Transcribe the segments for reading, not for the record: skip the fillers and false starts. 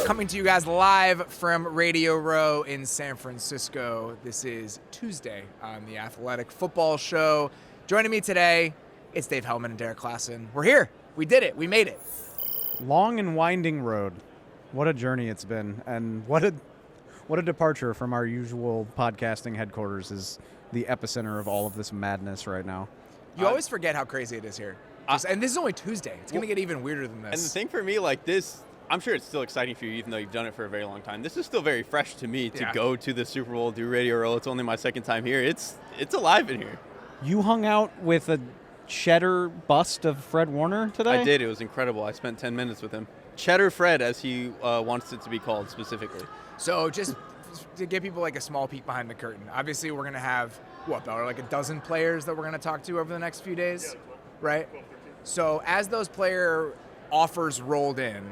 Coming to you guys live from Radio Row in San Francisco. This is Tuesday on the Athletic Football Show. Joining me today, it's Dave Helman and Derrik Klassen. We're here. We did it. We made it. Long and winding road. What a journey it's been, and what a departure from our usual podcasting headquarters is the epicenter of all of this madness right now. You always forget how crazy it is here. And this is only Tuesday. It's going to get even weirder than this. And the thing for me, like this, I'm sure it's still exciting for you, even though you've done it for a very long time. This is still very fresh to me to go to the Super Bowl, do Radio Row. It's only my second time here. It's alive in here. You hung out with a cheddar bust of Fred Warner today? I did. It was incredible. I spent 10 minutes with him. Cheddar Fred, as he wants it to be called specifically. So just to give people like a small peek behind the curtain, obviously we're going to have, like a dozen players that we're going to talk to over the next few days, right? So as those player offers rolled in,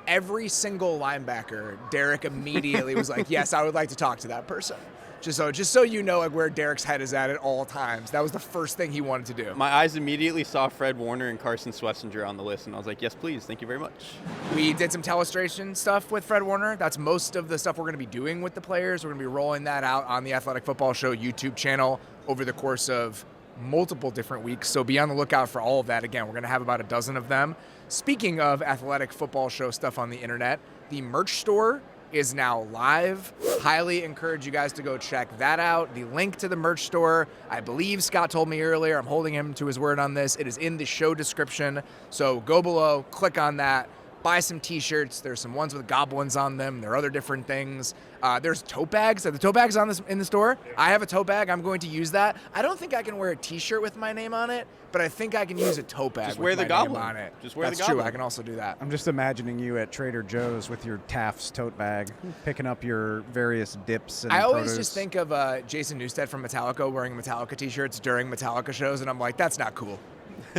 every single linebacker, Derrik immediately was like, yes, I would like to talk to that person. Just so you know, like where Derrick's head is at all times. That was the first thing he wanted to do. My eyes immediately saw Fred Warner and Carson Schlesinger on the list, and I was like, yes, please. Thank you very much. We did some telestration stuff with Fred Warner. That's most of the stuff we're going to be doing with the players. We're going to be rolling that out on the Athletic Football Show YouTube channel over the course of multiple different weeks. So be on the lookout for all of that. Again, we're going to have about a dozen of them. Speaking of Athletic Football Show stuff on the internet, the merch store is now live. Highly encourage you guys to go check that out. The link to the merch store, I believe Scott told me earlier, I'm holding him to his word on this. It is in the show description. So go below, click on that, buy some t-shirts. There's some ones with goblins on them. There are other different things. There's tote bags. Are the tote bags in the store? Yeah. I have a tote bag. I'm going to use that. I don't think I can wear a t-shirt with my name on it, but I think I can use a tote bag Just wear with the my goblin name on it. Just wear That's the goblin. true. I can also do that. I'm just imagining you at Trader Joe's with your Taft's tote bag, picking up your various dips and I always produce. just think of Jason Newsted from Metallica wearing Metallica t-shirts during Metallica shows, and I'm like, that's not cool.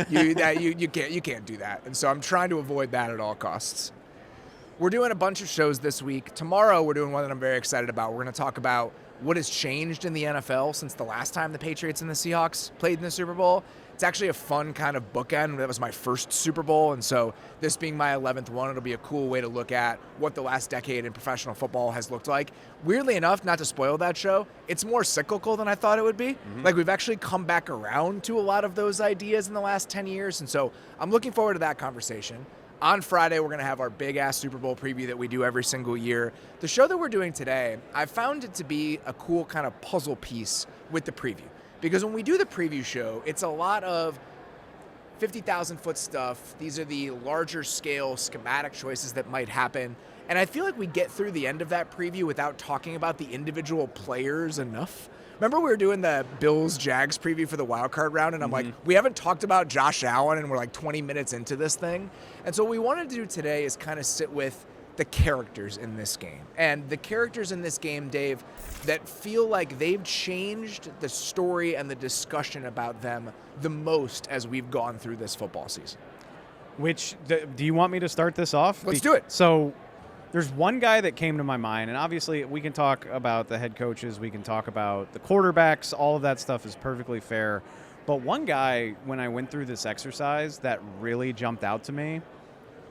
You can't do that. And so I'm trying to avoid that at all costs. We're doing a bunch of shows this week. Tomorrow, we're doing one that I'm very excited about. We're going to talk about what has changed in the NFL since the last time the Patriots and the Seahawks played in the Super Bowl. It's actually a fun kind of bookend. That was my first Super Bowl, and so this being my 11th one, it'll be a cool way to look at what the last decade in professional football has looked like. Weirdly enough, not to spoil that show, it's more cyclical than I thought it would be. Mm-hmm. Like, we've actually come back around to a lot of those ideas in the last 10 years, and so I'm looking forward to that conversation. On Friday, we're going to have our big-ass Super Bowl preview that we do every single year. The show that we're doing today, I found it to be a cool kind of puzzle piece with the preview. Because when we do the preview show, it's a lot of 50,000-foot stuff. These are the larger-scale schematic choices that might happen. And I feel like we get through the end of that preview without talking about the individual players enough. Remember we were doing the Bills-Jags preview for the wild card round, and I'm like, we haven't talked about Josh Allen, and we're like 20 minutes into this thing. And so what we wanted to do today is kind of sit with the characters in this game. And the characters in this game, Dave, that feel like they've changed the story and the discussion about them the most as we've gone through this football season. Do you want me to start this off? Let's do it. So there's one guy that came to my mind, and obviously we can talk about the head coaches, we can talk about the quarterbacks, all of that stuff is perfectly fair. But one guy, when I went through this exercise, that really jumped out to me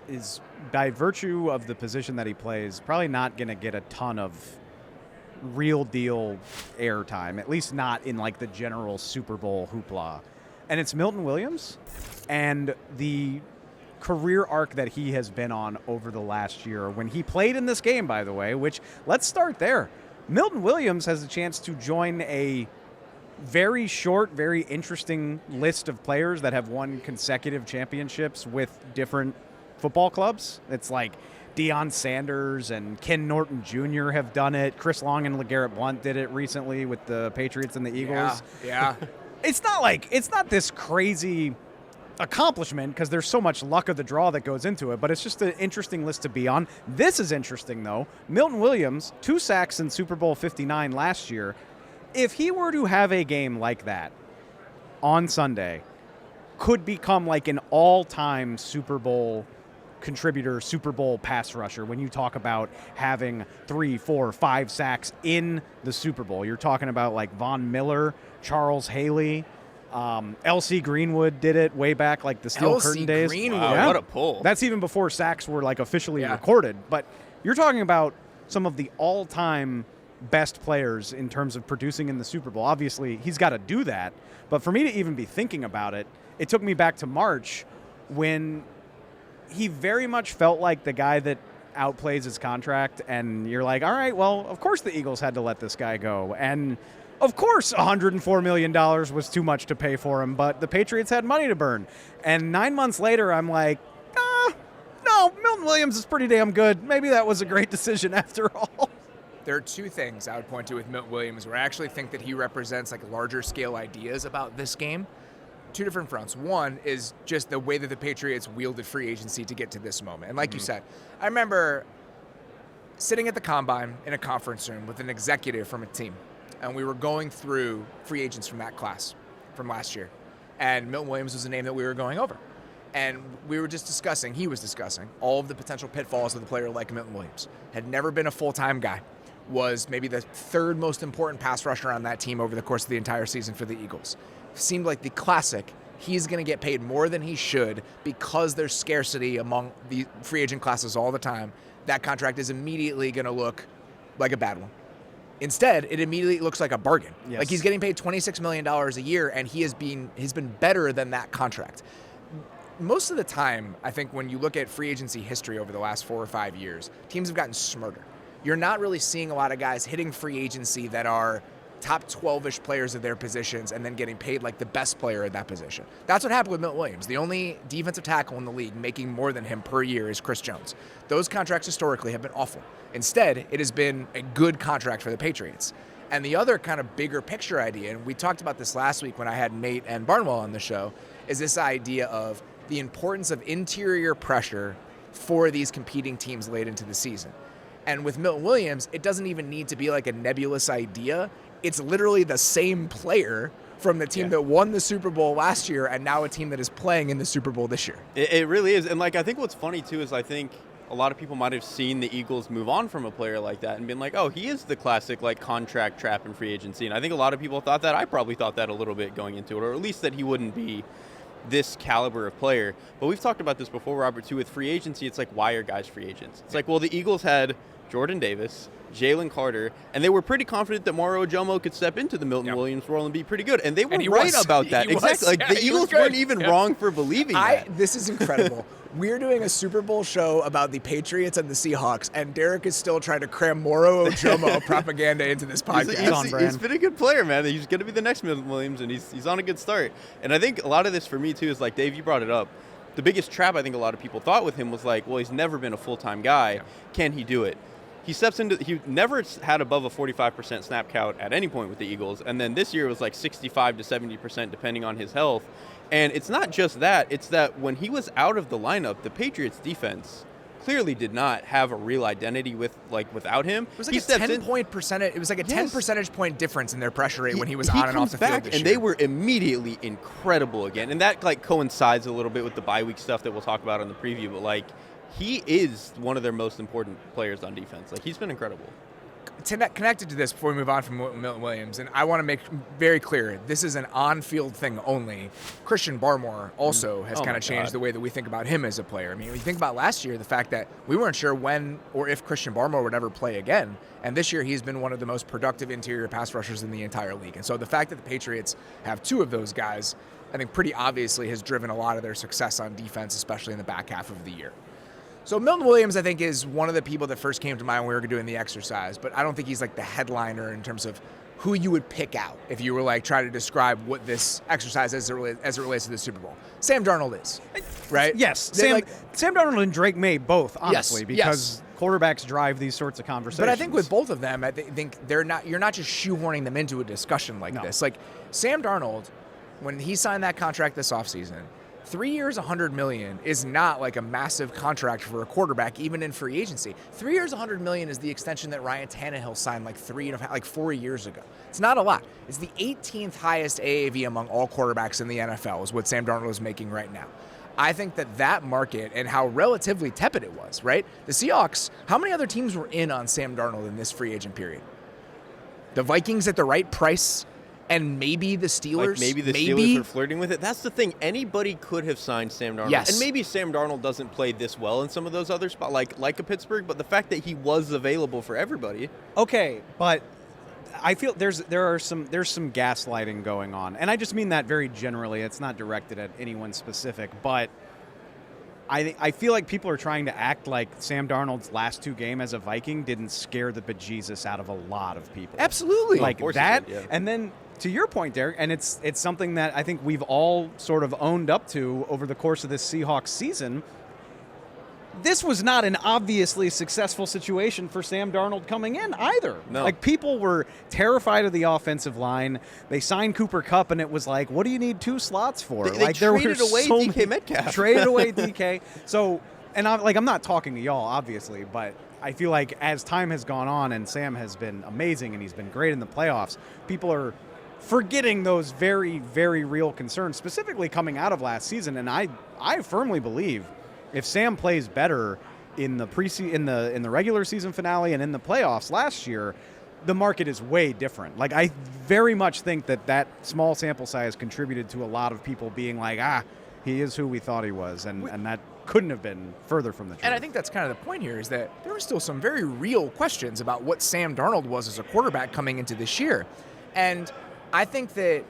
is, by virtue of the position that he plays, probably not going to get a ton of real deal airtime, at least not in like the general Super Bowl hoopla. And it's Milton Williams and the career arc that he has been on over the last year. When he played in this game, by the way, which, let's start there. Milton Williams has a chance to join a very short, very interesting list of players that have won consecutive championships with different football clubs. It's like Deion Sanders and Ken Norton Jr. have done it. Chris Long and LeGarrette Blount did it recently with the Patriots and the Eagles. Yeah. It's not this crazy accomplishment because there's so much luck of the draw that goes into it, but it's just an interesting list to be on. This is interesting, though. Milton Williams, 2 sacks in Super Bowl 59 last year. If he were to have a game like that on Sunday, could become like an all-time Super Bowl contributor, Super Bowl pass rusher. When you talk about having 3, 4, 5 sacks in the Super Bowl, you're talking about like Von Miller, Charles Haley, L.C. Greenwood did it way back, like the Steel Curtain days. Greenwood. Wow, Yeah. what a pull. That's even before sacks were like officially recorded. But You're talking about some of the all-time best players in terms of producing in the Super Bowl. Obviously, he's got to do that. But for me to even be thinking about it, it took me back to March when he very much felt like the guy that outplays his contract, and you're like, all right, well, of course the Eagles had to let this guy go. And of course $104 million was too much to pay for him, but the Patriots had money to burn. And 9 months later, I'm like, no, Milton Williams is pretty damn good. Maybe that was a great decision after all. There are two things I would point to with Milton Williams where I actually think that he represents like larger scale ideas about this game. Two different fronts. One is just the way that the Patriots wielded free agency to get to this moment. And like you said, I remember sitting at the Combine in a conference room with an executive from a team, and we were going through free agents from that class from last year. And Milton Williams was the name that we were going over. And we were just discussing, he was discussing, all of the potential pitfalls of the player like Milton Williams. Had never been a full-time guy. Was maybe the third most important pass rusher on that team over the course of the entire season for the Eagles. Seemed like the classic, he's going to get paid more than he should because there's scarcity among the free agent classes all the time. That contract is immediately going to look like a bad one. Instead, it immediately looks like a bargain. Yes. Like he's getting paid $26 million a year, and he's been better than that contract. Most of the time, I think when you look at free agency history over the last 4 or 5 years, teams have gotten smarter. You're not really seeing a lot of guys hitting free agency that are top 12-ish players of their positions and then getting paid like the best player at that position. That's what happened with Milton Williams. The only defensive tackle in the league making more than him per year is Chris Jones. Those contracts historically have been awful. Instead, it has been a good contract for the Patriots. And the other kind of bigger picture idea, and we talked about this last week when I had Nate and Barmore on the show, is this idea of the importance of interior pressure for these competing teams late into the season. And with Milton Williams, it doesn't even need to be like a nebulous idea. It's literally the same player from the team that won the Super Bowl last year and now a team that is playing in the Super Bowl this year. It really is. And, like, I think what's funny, too, is I think a lot of people might have seen the Eagles move on from a player like that and been like, oh, he is the classic, like, contract trap in free agency. And I think a lot of people thought that. I probably thought that a little bit going into it, or at least that he wouldn't be this caliber of player. But we've talked about this before, Robert, too, with free agency. It's like, why are guys free agents? It's like, well, the Eagles had Jordan Davis, Jalen Carter, and they were pretty confident that Mauro Ojomo could step into the Milton Williams role and be pretty good. And they were right about that. Exactly. Like, the Eagles weren't even wrong for believing that. This is incredible. We're doing a Super Bowl show about the Patriots and the Seahawks, and Derrik is still trying to cram Mauro Ojomo propaganda into this podcast. He's been a good player, man. He's going to be the next Milton Williams, and he's on a good start. And I think a lot of this for me, too, is like, Dave, you brought it up. The biggest trap I think a lot of people thought with him was like, well, he's never been a full-time guy. Yeah. Can he do it? He never had above a 45% snap count at any point with the Eagles. And then this year it was like 65 to 70% depending on his health. And it's not just that. It's that when he was out of the lineup, the Patriots defense clearly did not have a real identity without him. It was like a 10-point percentage. It was like a 10 percentage point difference in their pressure rate when he was on and off the field this year. And they were immediately incredible again. And that like coincides a little bit with the bye week stuff that we'll talk about in the preview. But like, he is one of their most important players on defense. Like, he's been incredible. Connected to this before we move on from Milton Williams, and I want to make very clear, this is an on-field thing only. Christian Barmore also has kind of changed the way that we think about him as a player. I mean, when you think about last year, the fact that we weren't sure when or if Christian Barmore would ever play again, and this year he's been one of the most productive interior pass rushers in the entire league. And so the fact that the Patriots have two of those guys, I think pretty obviously has driven a lot of their success on defense, especially in the back half of the year. So Milton Williams, I think, is one of the people that first came to mind when we were doing the exercise, but I don't think he's like the headliner in terms of who you would pick out if you were like trying to describe what this exercise as it relates to the Super Bowl. Sam Darnold is, right? Yes, Sam Darnold and Drake Maye both, honestly, because quarterbacks drive these sorts of conversations. But I think with both of them, I think you're not just shoehorning them into a discussion like this. Like Sam Darnold, when he signed that contract this offseason, 3 years, $100 million is not like a massive contract for a quarterback, even in free agency. 3 years, $100 million is the extension that Ryan Tannehill signed like 4 years ago. It's not a lot. It's the 18th highest AAV among all quarterbacks in the NFL is what Sam Darnold is making right now. I think that market and how relatively tepid it was, right? The Seahawks, how many other teams were in on Sam Darnold in this free agent period? The Vikings at the right price, And maybe the Steelers. Like maybe the Steelers were flirting with it. That's the thing. Anybody could have signed Sam Darnold. Yes. And maybe Sam Darnold doesn't play this well in some of those other spots, like a Pittsburgh, but the fact that he was available for everybody. Okay, but I feel there's some gaslighting going on. And I just mean that very generally. It's not directed at anyone specific, but I feel like people are trying to act like Sam Darnold's last 2 games as a Viking didn't scare the bejesus out of a lot of people. Absolutely. Like that. Did, yeah. And then to your point, Derek, and it's something that I think we've all sort of owned up to over the course of this Seahawks season. This was not an obviously successful situation for Sam Darnold coming in either. No. Like, people were terrified of the offensive line. They signed Cooper Kupp, and it was like, what do you need 2 slots for? They traded away DK Metcalf. Traded away DK. So, and I'm not talking to y'all, obviously, but I feel like as time has gone on and Sam has been amazing and he's been great in the playoffs, people are forgetting those very, very real concerns, specifically coming out of last season. And I firmly believe if Sam plays better in the in the regular season finale and in the playoffs last year, the market is way different. Like, I very much think that small sample size contributed to a lot of people being like, he is who we thought he was, and that couldn't have been further from the truth. And I think that's kind of the point here, is that there are still some very real questions about what Sam Darnold was as a quarterback coming into this year. And I think that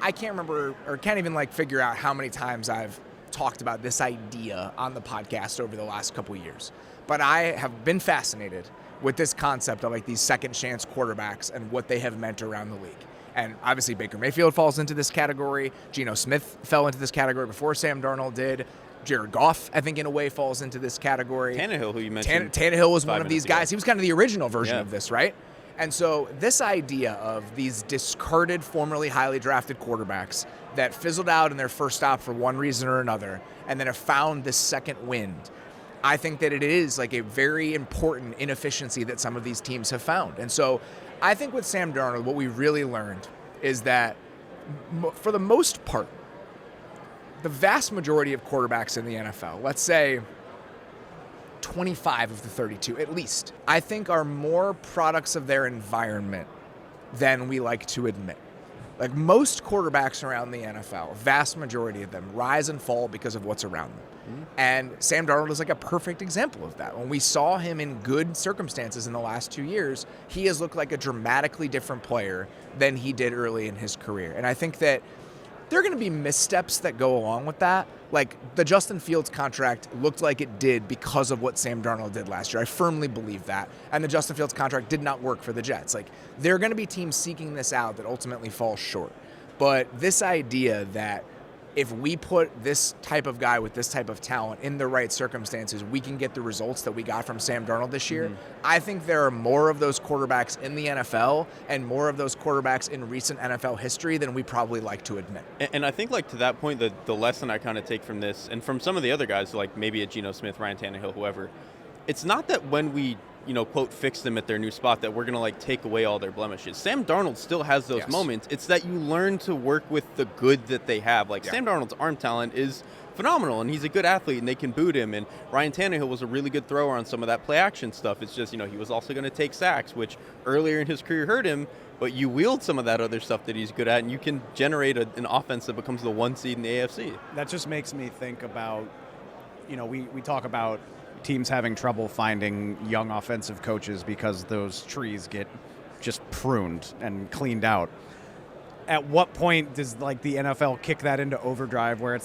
I can't remember or can't even figure out how many times I've talked about this idea on the podcast over the last couple of years. But I have been fascinated with this concept of these second chance quarterbacks and what they have meant around the league. And obviously Baker Mayfield falls into this category. Geno Smith fell into this category before Sam Darnold did. Jared Goff, I think, in a way, falls into this category. Tannehill, who you mentioned. Tannehill was one of these guys. He was kind of the original version of this, right? And so this idea of these discarded, formerly highly drafted quarterbacks that fizzled out in their first stop for one reason or another and then have found this second wind, I think that it is a very important inefficiency that some of these teams have found. And so I think with Sam Darnold, what we really learned is that for the most part, the vast majority of quarterbacks in the NFL, let's say 25 of the 32 at least, I think are more products of their environment than we like to admit. Most quarterbacks around the NFL, vast majority of them, rise and fall because of what's around them. Mm-hmm. And Sam Darnold is a perfect example of that. When we saw him in good circumstances in the last 2 years, he has looked like a dramatically different player than he did early in his career. And I think that there are going to be missteps that go along with that. The Justin Fields contract looked like it did because of what Sam Darnold did last year. I firmly believe that. And the Justin Fields contract did not work for the Jets. There are going to be teams seeking this out that ultimately fall short. But this idea that if we put this type of guy with this type of talent in the right circumstances, we can get the results that we got from Sam Darnold this year. Mm-hmm. I think there are more of those quarterbacks in the NFL and more of those quarterbacks in recent NFL history than we probably like to admit. And I think to that point, the lesson I kind of take from this and from some of the other guys, maybe a Geno Smith, Ryan Tannehill, whoever, it's not that when we quote, fix them at their new spot, that we're going to take away all their blemishes. Sam Darnold still has those moments. It's that you learn to work with the good that they have. Sam Darnold's arm talent is phenomenal, and he's a good athlete, and they can boot him. And Ryan Tannehill was a really good thrower on some of that play action stuff. It's just, he was also going to take sacks, which earlier in his career hurt him, but you wield some of that other stuff that he's good at, and you can generate an offense that becomes the 1 seed in the AFC. That just makes me think about, we talk about teams having trouble finding young offensive coaches because those trees get just pruned and cleaned out. At what point does the NFL kick that into overdrive where it's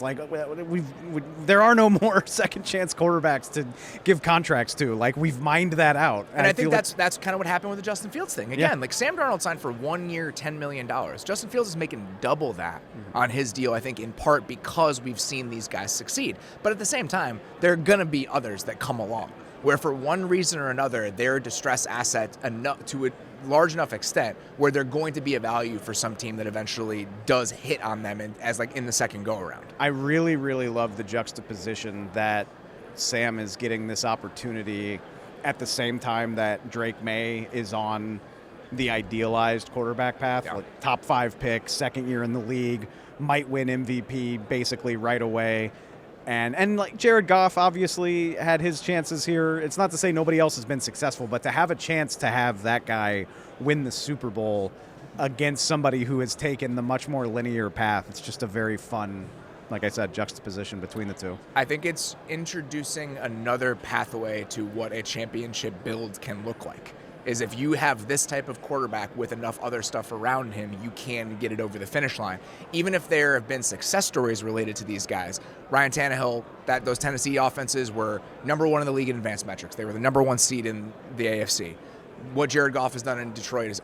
there are no more second chance quarterbacks to give contracts to? We've mined that out. And I think that's kind of what happened with the Justin Fields thing. Again, Sam Darnold signed for 1 year, $10 million. Justin Fields is making double that on his deal, I think, in part because we've seen these guys succeed. But at the same time, there are going to be others that come along where for one reason or another, they're a distressed asset enough to a large enough extent where they're going to be a value for some team that eventually does hit on them in the second go-around. I really, really love the juxtaposition that Sam is getting this opportunity at the same time that Drake Maye is on the idealized quarterback path. Top 5 pick, second year in the league, might win MVP basically right away. And Jared Goff obviously had his chances here. It's not to say nobody else has been successful, but to have a chance to have that guy win the Super Bowl against somebody who has taken the much more linear path. It's just a very fun, like I said, juxtaposition between the two. I think it's introducing another pathway to what a championship build can look like. Is if you have this type of quarterback with enough other stuff around him, you can get it over the finish line. Even if there have been success stories related to these guys. Ryan Tannehill, those Tennessee offenses were number one in the league in advanced metrics. They were the number one seed in the AFC. What Jared Goff has done in Detroit is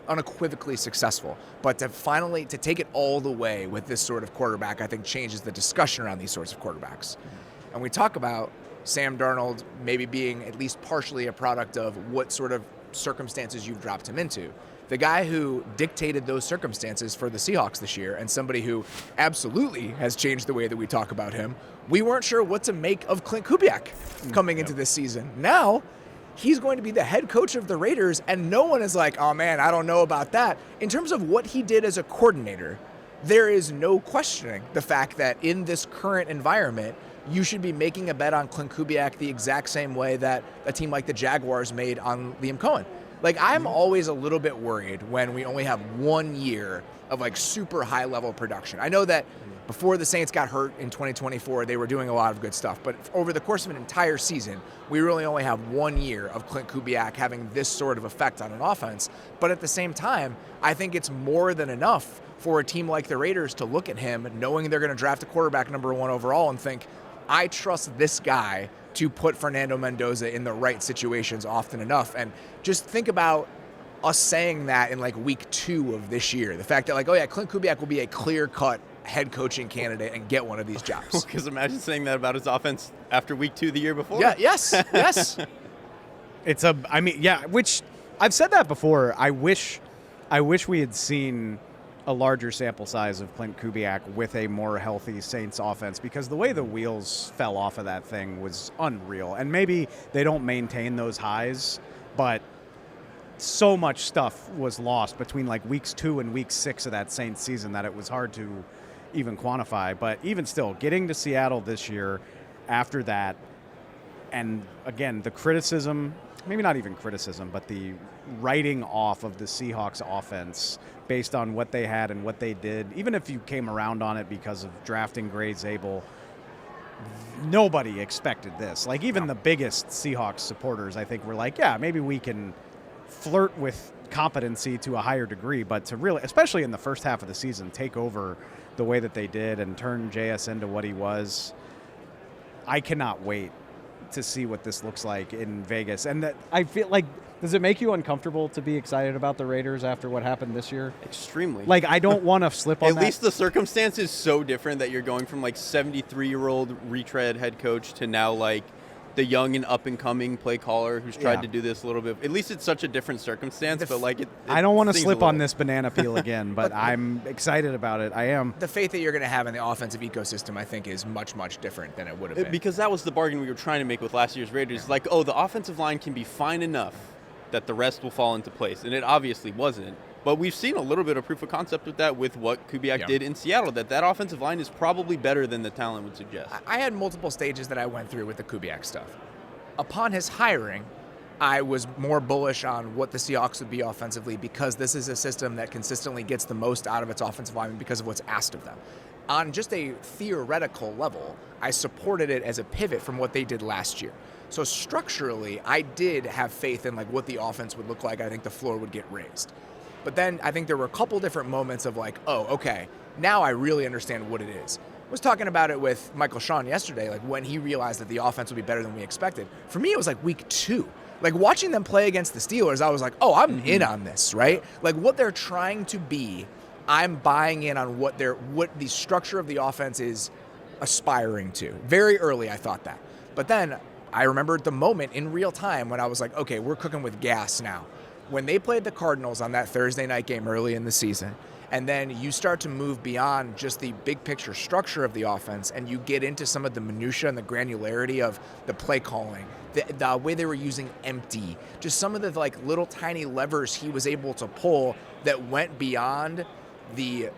unequivocally successful. But to take it all the way with this sort of quarterback, I think changes the discussion around these sorts of quarterbacks. And we talk about Sam Darnold maybe being at least partially a product of what sort of circumstances you've dropped him into. The guy who dictated those circumstances for the Seahawks this year, and somebody who absolutely has changed the way that we talk about him, we weren't sure what to make of Klint Kubiak coming into this season. Now, he's going to be the head coach of the Raiders, and no one is like, oh man, I don't know about that. In terms of what he did as a coordinator, there is no questioning the fact that in this current environment, you should be making a bet on Klint Kubiak the exact same way that a team like the Jaguars made on Liam Cohen. Like, I'm always a little bit worried when we only have 1 year of like super high level production. I know that before the Saints got hurt in 2024, they were doing a lot of good stuff, but over the course of an entire season, we really only have 1 year of Klint Kubiak having this sort of effect on an offense. But at the same time, I think it's more than enough for a team like the Raiders to look at him knowing they're going to draft a quarterback number 1 overall and think, I trust this guy to put Fernando Mendoza in the right situations often enough. And just think about us saying that in like week 2 of this year. The fact that like, oh yeah, Klint Kubiak will be a clear-cut head coaching candidate and get one of these jobs. Because imagine saying that about his offense after week 2 the year before. Yeah, yes. Which I've said that before. I wish we had seen a larger sample size of Klint Kubiak with a more healthy Saints offense, because the way the wheels fell off of that thing was unreal. And maybe they don't maintain those highs, but so much stuff was lost between like weeks 2 and week 6 of that Saints season that it was hard to even quantify. But even still, getting to Seattle this year after that, and again, the criticism, maybe not even criticism, but the writing off of the Seahawks offense based on what they had and what they did, even if you came around on it because of drafting Gray Zabel, nobody expected this. Like, even the biggest Seahawks supporters, I think, were like, yeah, maybe we can flirt with competency to a higher degree, but to really, especially in the first half of the season, take over the way that they did and turn JS into what he was, I cannot wait to see what this looks like in Vegas. And that, I feel like, does it make you uncomfortable to be excited about the Raiders after what happened this year? Extremely. Like, I don't want to slip on At that. least the circumstance is so different that you're going from like 73-year-old retread head coach to now like the young and up-and-coming play caller who's tried to do this a little bit. At least it's such a different circumstance, but like it I don't want to slip on this banana peel again, but I'm excited about it. I am. The faith that you're going to have in the offensive ecosystem, I think, is much, much different than it would have been. Because that was the bargain we were trying to make with last year's Raiders. Like, oh, the offensive line can be fine enough that the rest will fall into place. And it obviously wasn't. But we've seen a little bit of proof of concept with that with what Kubiak did in Seattle, that offensive line is probably better than the talent would suggest. I had multiple stages that I went through with the Kubiak stuff. Upon his hiring, I was more bullish on what the Seahawks would be offensively because this is a system that consistently gets the most out of its offensive linemen because of what's asked of them. On just a theoretical level, I supported it as a pivot from what they did last year. So structurally, I did have faith in like what the offense would look like. I think the floor would get raised. But then I think there were a couple different moments of like, oh, okay, now I really understand what it is. I was talking about it with Michael Shawn yesterday, like when he realized that the offense would be better than we expected. For me, it was like week 2. Like watching them play against the Steelers, I was like, oh, I'm in on this, right? Like what they're trying to be, I'm buying in on what the structure of the offense is aspiring to. Very early, I thought that. But then I remembered the moment in real time when I was like, okay, we're cooking with gas now. When they played the Cardinals on that Thursday night game early in the season, and then you start to move beyond just the big picture structure of the offense and you get into some of the minutia and the granularity of the play calling, the way they were using empty, just some of the like little tiny levers he was able to pull that went beyond the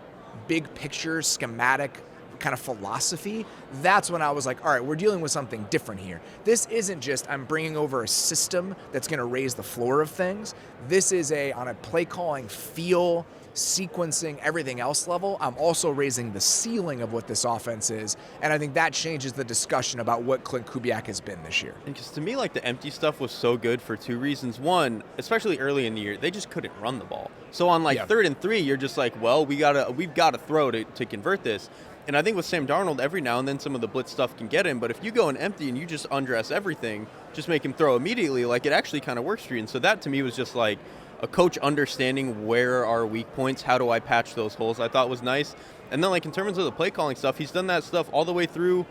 big picture schematic kind of philosophy, that's when I was like, all right, we're dealing with something different here. This isn't just I'm bringing over a system that's going to raise the floor of things. This is on a play calling, feel, sequencing, everything else level. I'm also raising the ceiling of what this offense is, and I think that changes the discussion about what Klint Kubiak has been this year. Because to me, like, the empty stuff was so good for two reasons. One, especially early in the year, they just couldn't run the ball. So on 3rd and 3, you're just like, well, we've got to throw to convert this. And I think with Sam Darnold, every now and then some of the blitz stuff can get him, but if you go in empty and you just undress everything, just make him throw immediately, like, it actually kind of works for you. And so that to me was just like a coach understanding where are weak points, how do I patch those holes, I thought was nice. And then, like, in terms of the play calling stuff, he's done that stuff all the way through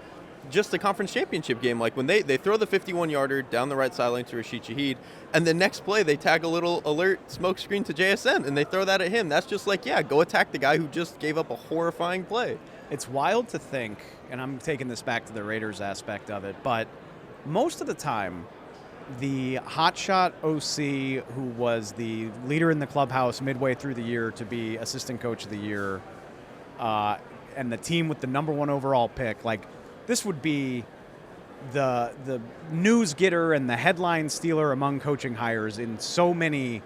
just the conference championship game. Like, when they throw the 51-yarder down the right sideline to Rashid Shaheed, and the next play they tag a little alert smoke screen to JSN, and they throw that at him. That's just like, yeah, go attack the guy who just gave up a horrifying play. It's wild to think, and I'm taking this back to the Raiders aspect of it, but most of the time, the hotshot OC who was the leader in the clubhouse midway through the year to be assistant coach of the year, and the team with the number 1 overall pick, like, this would be the news getter and the headline stealer among coaching hires in so many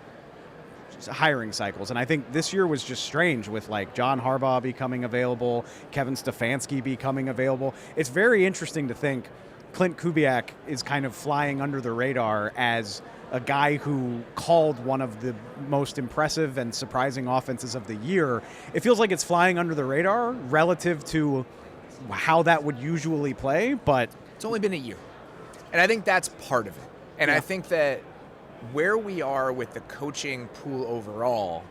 hiring cycles. And I think this year was just strange with, like, John Harbaugh becoming available, Kevin Stefanski becoming available. It's very interesting to think Klint Kubiak is kind of flying under the radar as a guy who called one of the most impressive and surprising offenses of the year. It feels like it's flying under the radar relative to how that would usually play, but it's only been a year. And I think that's part of it. And I think that where we are with the coaching pool overall,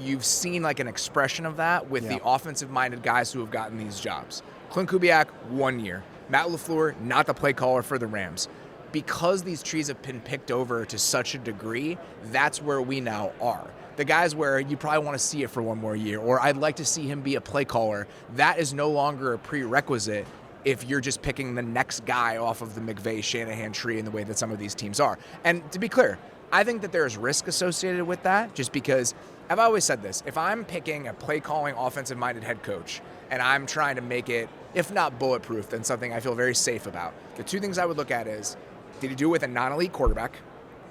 you've seen like an expression of that with the offensive-minded guys who have gotten these jobs. Klint Kubiak, 1 year. Matt LaFleur, not the play caller for the Rams. Because these trees have been picked over to such a degree, that's where we now are. The guys where you probably want to see it for 1 more year, or I'd like to see him be a play caller, that is no longer a prerequisite if you're just picking the next guy off of the McVay-Shanahan tree in the way that some of these teams are. And to be clear, I think that there's risk associated with that, just because I've always said this. If I'm picking a play-calling, offensive-minded head coach, and I'm trying to make it, if not bulletproof, then something I feel very safe about, the 2 things I would look at is, did he do it with a non-elite quarterback,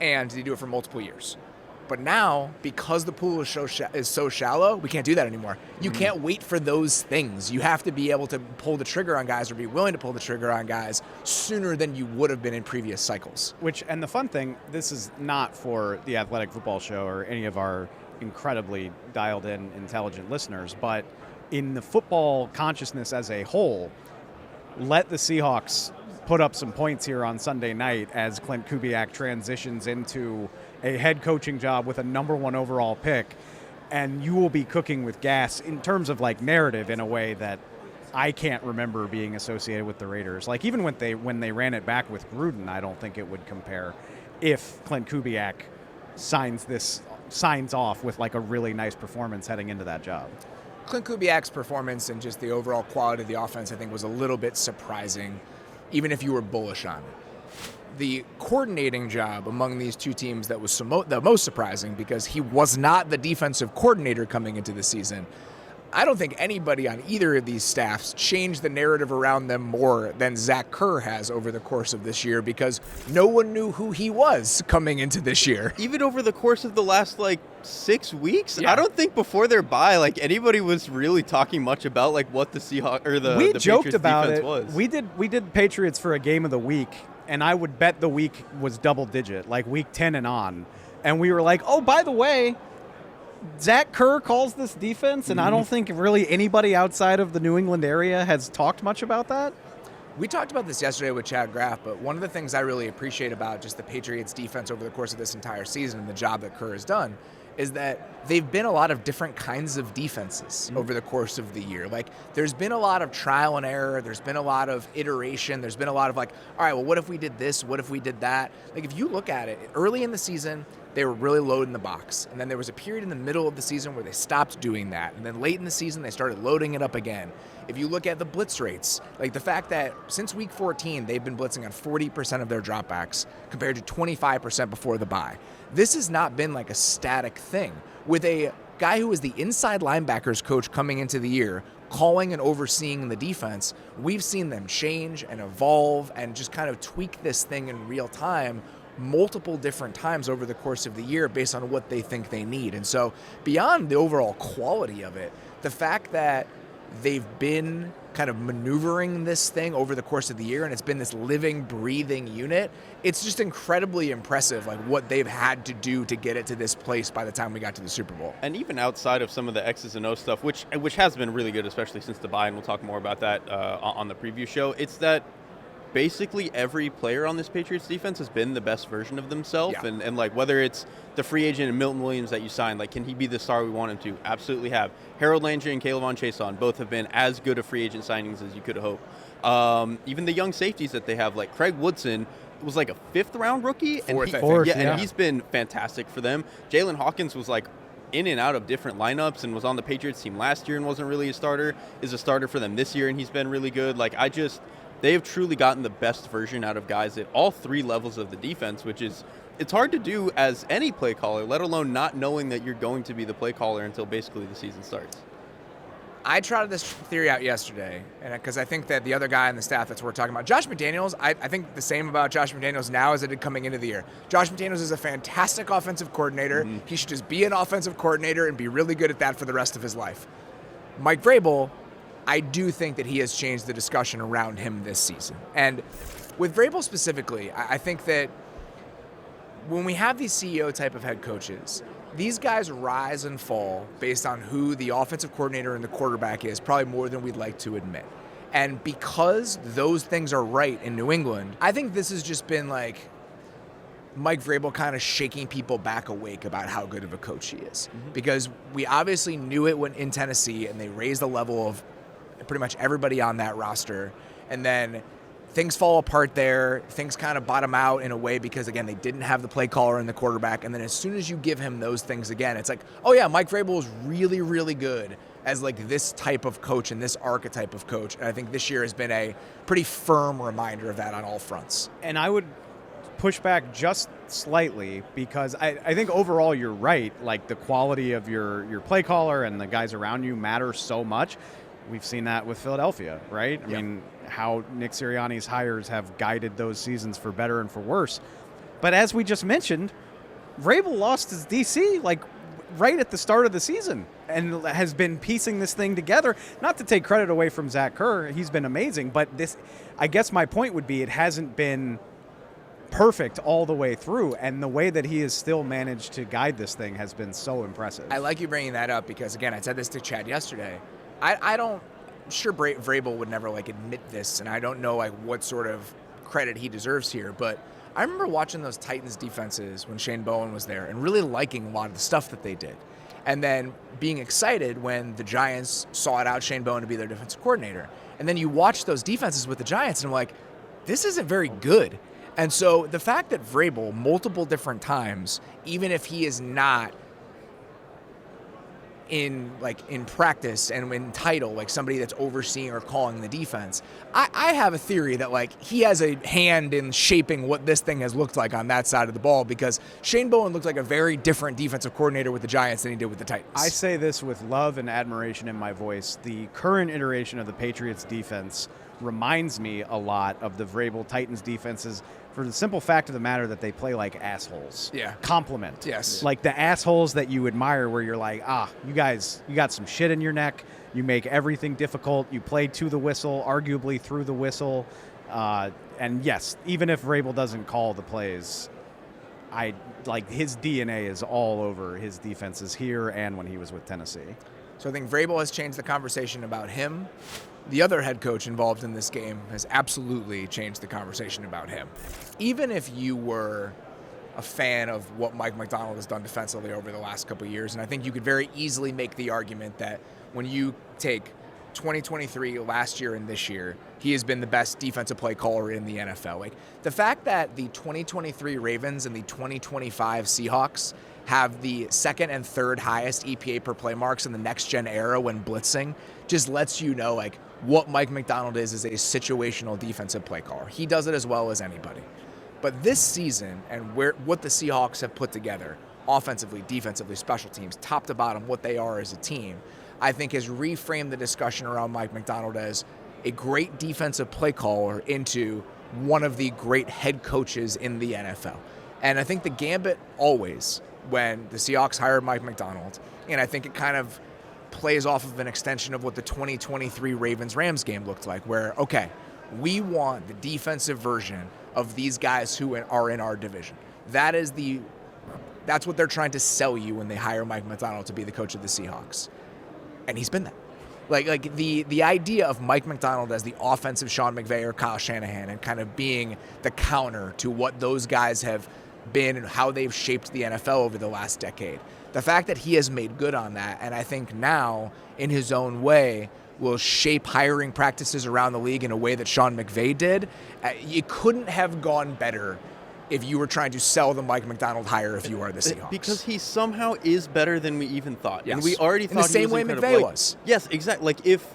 and did he do it for multiple years? But now, because the pool is so shallow, we can't do that anymore. You can't wait for those things. You have to be able to pull the trigger on guys or be willing to pull the trigger on guys sooner than you would have been in previous cycles. And the fun thing, this is not for the Athletic Football Show or any of our incredibly dialed-in, intelligent listeners, but in the football consciousness as a whole, let the Seahawks put up some points here on Sunday night as Klint Kubiak transitions into a head coaching job with a number 1 overall pick, and you will be cooking with gas in terms of like narrative in a way that I can't remember being associated with the Raiders. Like, even when they ran it back with Gruden, I don't think it would compare if Klint Kubiak signs off with like a really nice performance heading into that job. Klint Kubiak's performance and just the overall quality of the offense, I think, was a little bit surprising, even if you were bullish on it. The coordinating job among these 2 teams that was the most surprising, because he was not the defensive coordinator coming into the season. I don't think anybody on either of these staffs changed the narrative around them more than Zak Kuhr has over the course of this year, because no one knew who he was coming into this year. Even over the course of the last 6 weeks, I don't think before their bye anybody was really talking much about what the Seahawks or the joked Patriots about defense it. was. We did Patriots for a game of the week, and I would bet the week was double digit, like week 10 and on, and we were like, oh, by the way, Zak Kuhr calls this defense, and I don't think really anybody outside of the New England area has talked much about that. We talked about this yesterday with Chad Graff, but one of the things I really appreciate about just the Patriots defense over the course of this entire season and the job that Kuhr has done is that they've been a lot of different kinds of defenses over the course of the year. Like, there's been a lot of trial and error. There's been a lot of iteration. There's been a lot of all right, well, what if we did this? What if we did that? Like, if you look at it, early in the season, they were really loading the box. And then there was a period in the middle of the season where they stopped doing that. And then late in the season, they started loading it up again. If you look at the blitz rates, like the fact that since week 14, they've been blitzing on 40% of their dropbacks compared to 25% before the bye. This has not been like a static thing. With a guy who was the inside linebackers coach coming into the year, calling and overseeing the defense, we've seen them change and evolve and just kind of tweak this thing in real time multiple different times over the course of the year based on what they think they need. And so beyond the overall quality of it, the fact that they've been kind of maneuvering this thing over the course of the year and it's been this living, breathing unit, it's just incredibly impressive, like what they've had to do to get it to this place by the time we got to the Super Bowl. And even outside of some of the X's and O's stuff, which has been really good, especially since the bye, and we'll talk more about that on the preview show, it's that basically every player on this Patriots defense has been the best version of themselves. Yeah. And like, whether it's the free agent and Milton Williams that you signed, like, can he be the star we want him to? Absolutely have. Harold Landry and Kayvon Chaisson both have been as good of free agent signings as you could hope. Even the young safeties that they have, like Craig Woodson was like a 5th-round rookie. And he's been fantastic for them. Jalen Hawkins was like in and out of different lineups and was on the Patriots team last year and wasn't really a starter, is a starter for them this year, and he's been really good. Like, they have truly gotten the best version out of guys at all 3 levels of the defense, which is, it's hard to do as any play caller, let alone not knowing that you're going to be the play caller until basically the season starts. I trotted this theory out yesterday, and because I think that the other guy on the staff that's worth talking about, Josh McDaniels, I think the same about Josh McDaniels now as I did coming into the year. Josh McDaniels is a fantastic offensive coordinator. Mm-hmm. He should just be an offensive coordinator and be really good at that for the rest of his life. Mike Vrabel, I do think that he has changed the discussion around him this season. And with Vrabel specifically, I think that when we have these CEO type of head coaches, these guys rise and fall based on who the offensive coordinator and the quarterback is, probably more than we'd like to admit. And because those things are right in New England, I think this has just been like Mike Vrabel kind of shaking people back awake about how good of a coach he is. Mm-hmm. Because we obviously knew it when in Tennessee, and they raised the level of pretty much everybody on that roster, and then things fall apart there. Things kind of bottom out in a way because, again, they didn't have the play caller and the quarterback, and then as soon as you give him those things again, it's like, oh yeah, Mike Vrabel is really, really good as like this type of coach and this archetype of coach, and I think this year has been a pretty firm reminder of that on all fronts. And I would push back just slightly because I think overall you're right, like the quality of your play caller and the guys around you matter so much. We've seen that with Philadelphia, right? I mean, how Nick Sirianni's hires have guided those seasons for better and for worse. But as we just mentioned, Vrabel lost his DC like right at the start of the season and has been piecing this thing together. Not to take credit away from Zak Kuhr, he's been amazing, but this, I guess my point would be, it hasn't been perfect all the way through, and the way that he has still managed to guide this thing has been so impressive. I like you bringing that up because, again, I said this to Chad yesterday. I'm sure Vrabel would never like admit this, and I don't know like what sort of credit he deserves here, but I remember watching those Titans defenses when Shane Bowen was there and really liking a lot of the stuff that they did, and then being excited when the Giants sought out Shane Bowen to be their defensive coordinator. And then you watch those defenses with the Giants, and I'm like, this isn't very good. And so the fact that Vrabel multiple different times, even if he is not in practice and in title, like somebody that's overseeing or calling the defense, I have a theory that like he has a hand in shaping what this thing has looked like on that side of the ball, because Shane Bowen looked like a very different defensive coordinator with the Giants than he did with the Titans. I say this with love and admiration in my voice. The current iteration of the Patriots defense reminds me a lot of the Vrabel Titans defenses, for the simple fact of the matter that they play like assholes. Yeah. Compliment. Yes. Like the assholes that you admire, where you're like, you guys, you got some shit in your neck. You make everything difficult. You play to the whistle, arguably through the whistle. And yes, even if Vrabel doesn't call the plays, his DNA is all over his defenses here and when he was with Tennessee. So I think Vrabel has changed the conversation about him. The other head coach involved in this game has absolutely changed the conversation about him. Even if you were a fan of what Mike Macdonald has done defensively over the last couple of years, and I think you could very easily make the argument that when you take 2023 last year and this year, he has been the best defensive play caller in the NFL. Like the fact that the 2023 Ravens and the 2025 Seahawks have the second and third highest EPA per play marks in the next gen era when blitzing just lets you know like what Mike Macdonald is a situational defensive play caller. He does it as well as anybody. But this season and what the Seahawks have put together, offensively, defensively, special teams, top to bottom, what they are as a team, I think has reframed the discussion around Mike Macdonald as a great defensive play caller into one of the great head coaches in the NFL. And I think the gambit always, when the Seahawks hired Mike Macdonald, and I think it kind of plays off of an extension of what the 2023 Ravens-Rams game looked like, where, okay, we want the defensive version of these guys who are in our division. That's what they're trying to sell you when they hire Mike Macdonald to be the coach of the Seahawks. And he's been that. Like the idea of Mike Macdonald as the offensive Sean McVay or Kyle Shanahan and kind of being the counter to what those guys have been and how they've shaped the NFL over the last decade. The fact that he has made good on that, and I think now, in his own way, will shape hiring practices around the league in a way that Sean McVay did. It couldn't have gone better if you were trying to sell the Mike Macdonald hire if you are the Seahawks. Because he somehow is better than we even thought. Yes. And we already thought in the same way McVay was. Yes, exactly. Like if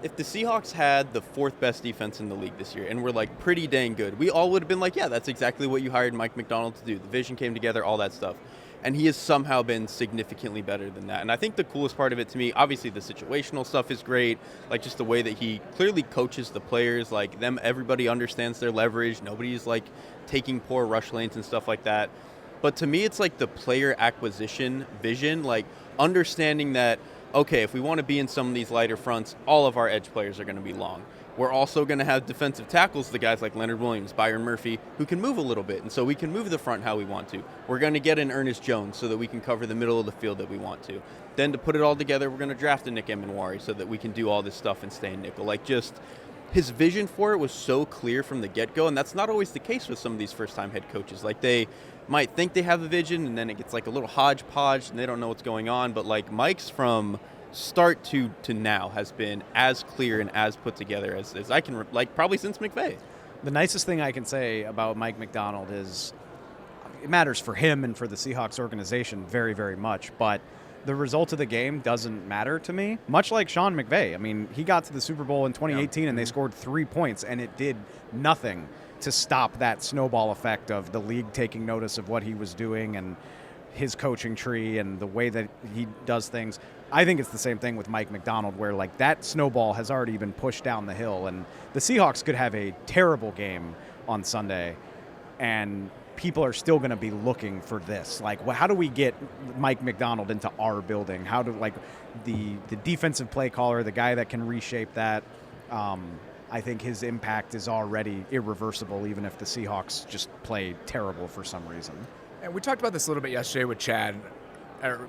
the Seahawks had the fourth best defense in the league this year and were like pretty dang good, we all would have been like, yeah, that's exactly what you hired Mike Macdonald to do. The vision came together, all that stuff. And he has somehow been significantly better than that. And I think the coolest part of it to me, obviously the situational stuff is great, like just the way that he clearly coaches the players, like everybody understands their leverage, nobody's like taking poor rush lanes and stuff like that. But to me, it's like the player acquisition vision, like understanding that, okay, if we want to be in some of these lighter fronts, all of our edge players are going to be long. We're also going to have defensive tackles, the guys like Leonard Williams, Byron Murphy, who can move a little bit, and so we can move the front how we want to. We're going to get an Ernest Jones so that we can cover the middle of the field that we want to. Then to put it all together, we're going to draft a Nick Emanwari so that we can do all this stuff and stay in nickel. Like just his vision for it was so clear from the get-go, and that's not always the case with some of these first-time head coaches. Like they might think they have a vision, and then it gets like a little hodgepodge, and they don't know what's going on. But like Mike's from start to now has been as clear and as put together as I can, like probably since McVay. The nicest thing I can say about Mike Macdonald is it matters for him and for the Seahawks organization very, very much, but the result of the game doesn't matter to me, much like Sean McVay. I mean, he got to the Super Bowl in 2018 and they scored 3 points, and it did nothing to stop that snowball effect of the league taking notice of what he was doing and his coaching tree and the way that he does things. I think it's the same thing with Mike Macdonald, where like that snowball has already been pushed down the hill, and the Seahawks could have a terrible game on Sunday, and people are still going to be looking for this. Like, how do we get Mike Macdonald into our building? How do like the defensive play caller, the guy that can reshape that? I think his impact is already irreversible, even if the Seahawks just play terrible for some reason. And we talked about this a little bit yesterday with Chad,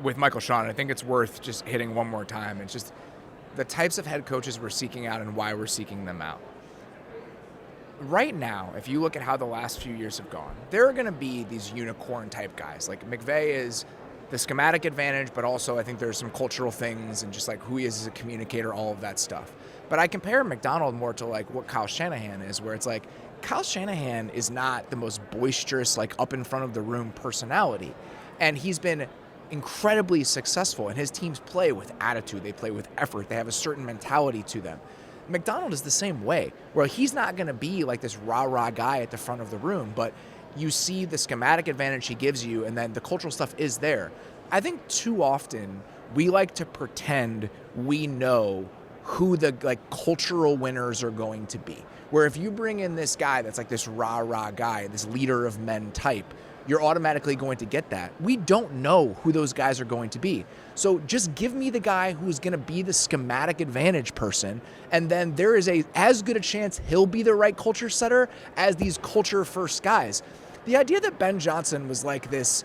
with Michael Sean. I think it's worth just hitting one more time. It's just the types of head coaches we're seeking out and why we're seeking them out. Right now, if you look at how the last few years have gone, there are going to be these unicorn-type guys. Like McVay is the schematic advantage, but also I think there's some cultural things and just like who he is as a communicator, all of that stuff. But I compare Macdonald more to like what Kyle Shanahan is, where it's like Kyle Shanahan is not the most boisterous, like up in front of the room personality. And he's been incredibly successful, and his teams play with attitude. They play with effort. They have a certain mentality to them. Macdonald is the same way, where he's not going to be like this rah-rah guy at the front of the room, but you see the schematic advantage he gives you, and then the cultural stuff is there. I think too often we like to pretend we know who the like cultural winners are going to be. Where if you bring in this guy that's like this rah-rah guy, this leader of men type, you're automatically going to get that. We don't know who those guys are going to be. So just give me the guy who's going to be the schematic advantage person, and then there is as good a chance he'll be the right culture setter as these culture first guys. The idea that Ben Johnson was like this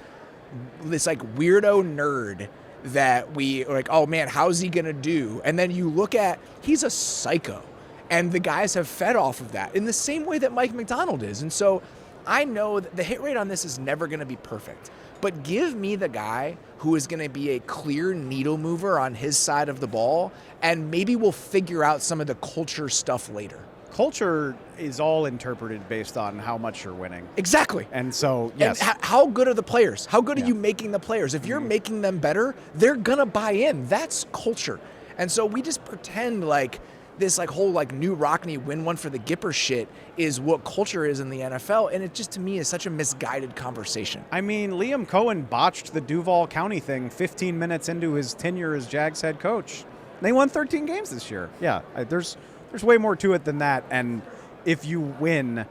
like weirdo nerd that we like, oh man, how's he going to do? And then you look at, he's a psycho. And the guys have fed off of that in the same way that Mike Macdonald is. And so I know that the hit rate on this is never going to be perfect, but give me the guy who is going to be a clear needle mover on his side of the ball, and maybe we'll figure out some of the culture stuff later. Culture is all interpreted based on how much you're winning. Exactly. And so, yes. And how good are the players? How good are you making the players? If you're making them better, they're going to buy in. That's culture. And so we just pretend like this like whole like New Rockney win one for the Gipper shit is what culture is in the NFL, and it just to me is such a misguided conversation. I mean, Liam Cohen botched the Duval County thing 15 minutes into his tenure as Jags head coach. They won 13 games this year. Yeah, there's way more to it than that. And if you win,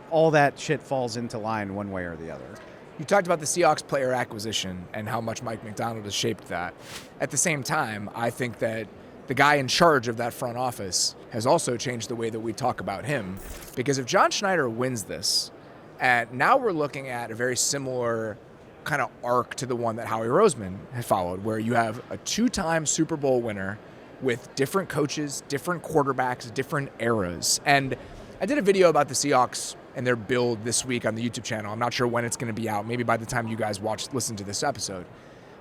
all that shit falls into line one way or the other. You talked about the Seahawks player acquisition and how much Mike Macdonald has shaped that. At the same time, I think that the guy in charge of that front office has also changed the way that we talk about him. Because if John Schneider wins this, and now we're looking at a very similar kind of arc to the one that Howie Roseman had followed, where you have a 2-time Super Bowl winner with different coaches, different quarterbacks, different eras. And I did a video about the Seahawks and their build this week on the YouTube channel. I'm not sure when it's going to be out. Maybe by the time you guys listen to this episode.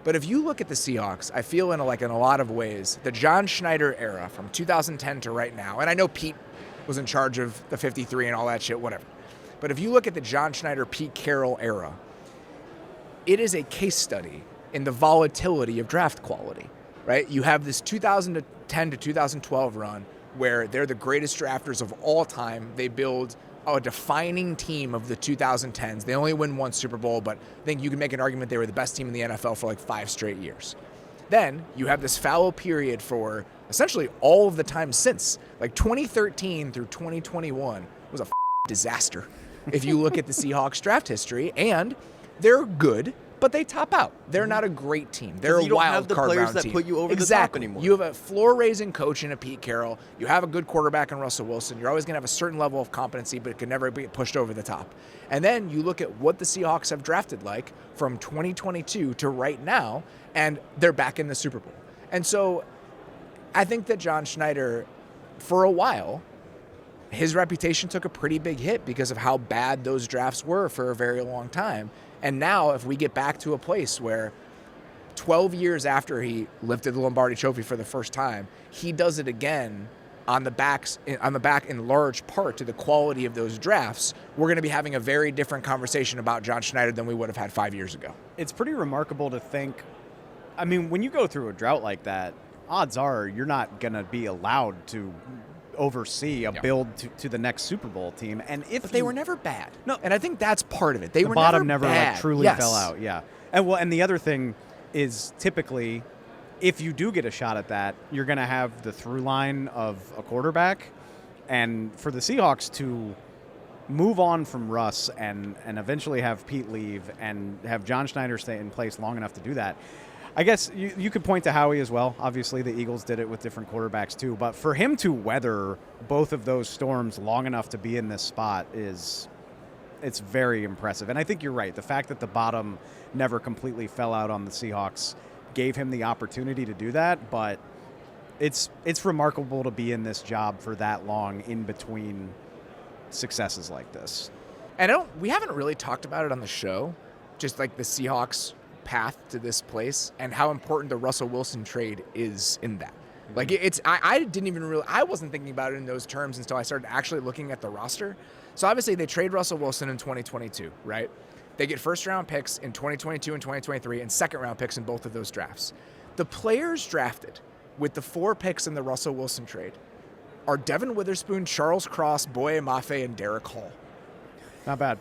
But if you look at the Seahawks, I feel in a lot of ways, the John Schneider era from 2010 to right now, and I know Pete was in charge of the 53 and all that shit, whatever. But if you look at the John Schneider, Pete Carroll era, it is a case study in the volatility of draft quality, right? You have this 2010 to 2012 run where they're the greatest drafters of all time. They build a defining team of the 2010s. They only win one Super Bowl, but I think you can make an argument they were the best team in the NFL for like 5 straight years. Then you have this fallow period for essentially all of the time since. Like 2013 through 2021 was a disaster if you look at the Seahawks draft history, and they're good, but they top out. They're not a great team. They're a wild card round team. You don't have the players that put you over the top anymore. You have a floor-raising coach in a Pete Carroll. You have a good quarterback in Russell Wilson. You're always going to have a certain level of competency, but it can never be pushed over the top. And then you look at what the Seahawks have drafted like from 2022 to right now, and they're back in the Super Bowl. And so I think that John Schneider, for a while, his reputation took a pretty big hit because of how bad those drafts were for a very long time. And now if we get back to a place where 12 years after he lifted the Lombardi Trophy for the first time, he does it again on the back in large part to the quality of those drafts, we're going to be having a very different conversation about John Schneider than we would have had 5 years ago. It's pretty remarkable to think, I mean, when you go through a drought like that, odds are you're not going to be allowed to oversee a build to the next Super Bowl team. But they were never bad. No, and I think that's part of it. The bottom never bad. Like truly fell out. Yeah. And the other thing is typically if you do get a shot at that, you're going to have the through line of a quarterback. And for the Seahawks to move on from Russ and eventually have Pete leave and have John Schneider stay in place long enough to do that, I guess you could point to Howie as well. Obviously, the Eagles did it with different quarterbacks too. But for him to weather both of those storms long enough to be in this spot it's very impressive. And I think you're right. The fact that the bottom never completely fell out on the Seahawks gave him the opportunity to do that. But it's remarkable to be in this job for that long in between successes like this. And we haven't really talked about it on the show, just like the Seahawks path to this place and how important the Russell Wilson trade is in that. Like I wasn't thinking about it in those terms until I started actually looking at the roster. So obviously they trade Russell Wilson in 2022, right? They get first round picks in 2022 and 2023 and second round picks in both of those drafts. The players drafted with the 4 picks in the Russell Wilson trade are Devin Witherspoon, Charles Cross, Boye Mafe, and Derek Hall. Not bad.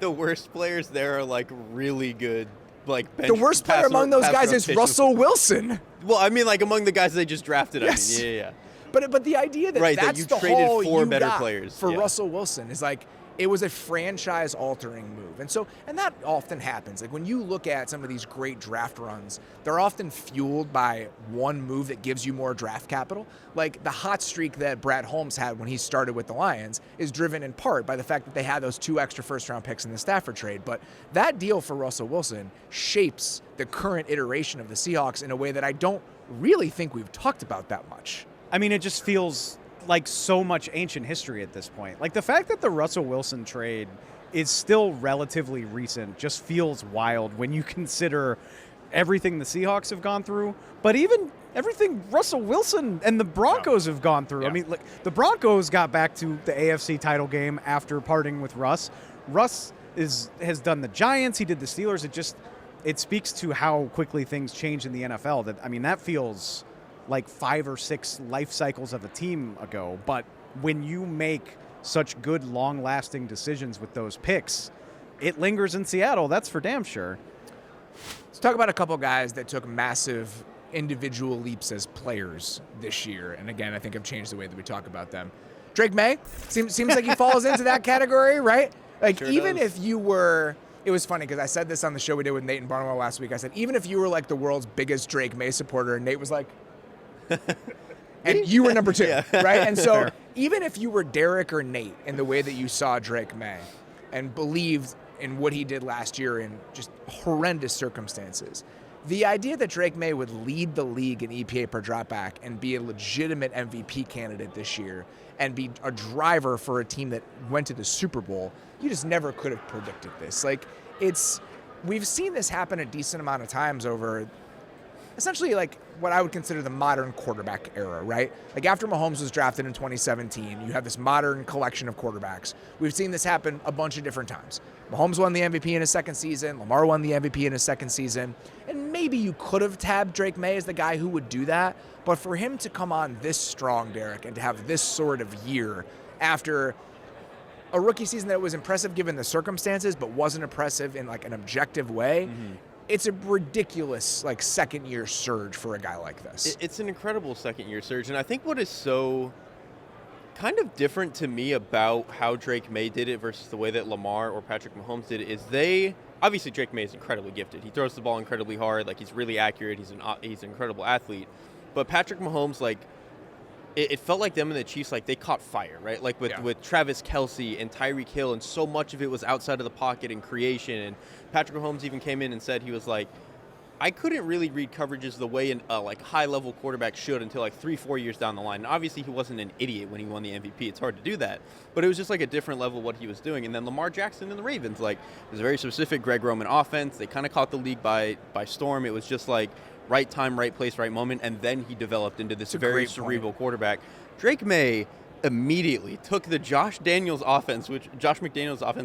The worst players there are like really good, like bench. The worst player among those guys is Russell Wilson. Well, I mean, like among the guys they just drafted. Yes. I mean, yeah. But the idea that right, that's that you the traded haul 4 you better got players for Russell Wilson is like it was a franchise-altering move, and that often happens. Like when you look at some of these great draft runs, they're often fueled by one move that gives you more draft capital. Like the hot streak that Brad Holmes had when he started with the Lions is driven in part by the fact that they had those 2 extra first-round picks in the Stafford trade. But that deal for Russell Wilson shapes the current iteration of the Seahawks in a way that I don't really think we've talked about that much. I mean, it just feels like so much ancient history at this point. Like the fact that the Russell Wilson trade is still relatively recent just feels wild when you consider everything the Seahawks have gone through, but even everything Russell Wilson and the Broncos have gone through. Yeah. I mean, like the Broncos got back to the AFC title game after parting with Russ. Russ has done the Giants. He did the Steelers. It speaks to how quickly things change in the NFL. That feels like 5 or 6 life cycles of a team ago. But when you make such good, long-lasting decisions with those picks, it lingers in Seattle. That's for damn sure. Let's talk about a couple guys that took massive individual leaps as players this year. And again, I think I've changed the way that we talk about them. Drake Maye seems like he falls into that category, right? Like, sure even does. if you were, it was funny because I said this on the show we did with Nate and Barmore last week. I said, even if you were like the world's biggest Drake Maye supporter, and Nate was like, and you were number 2, Yeah. right? And so even if you were Derrik or Nate in the way that you saw Drake Maye and believed in what he did last year in just horrendous circumstances, the idea that Drake Maye would lead the league in EPA per dropback and be a legitimate MVP candidate this year and be a driver for a team that went to the Super Bowl, you just never could have predicted this. Like, we've seen this happen a decent amount of times over essentially like what I would consider the modern quarterback era, right? Like after Mahomes was drafted in 2017, you have this modern collection of quarterbacks. We've seen this happen a bunch of different times. Mahomes won the MVP in his second season. Lamar won the MVP in his second season. And maybe you could have tabbed Drake Maye as the guy who would do that. But for him to come on this strong, Derrik, and to have this sort of year after a rookie season that was impressive given the circumstances, but wasn't impressive in like an objective way, it's a ridiculous like second-year surge for a guy like this. It's an incredible second-year surge, and I think what is so kind of different to me about how Drake Maye did it versus the way that Lamar or Patrick Mahomes did it is obviously Drake Maye is incredibly gifted. He throws the ball incredibly hard, like he's really accurate. He's an incredible athlete. But Patrick Mahomes, like, it felt like them and the Chiefs, like they caught fire, right? Like with Travis Kelce and Tyreek Hill, and so much of it was outside of the pocket and creation. And Patrick Mahomes even came in and said he was like, I couldn't really read coverages the way a high-level quarterback should until like 3-4 years down the line. And obviously he wasn't an idiot when he won the MVP. It's hard to do that. But it was just like a different level of what he was doing. And then Lamar Jackson and the Ravens, like, it was a very specific Greg Roman offense. They kind of caught the league by storm. It was just like right time, right place, right moment. And then he developed into this very cerebral quarterback. Drake Maye immediately took the Josh McDaniels offense,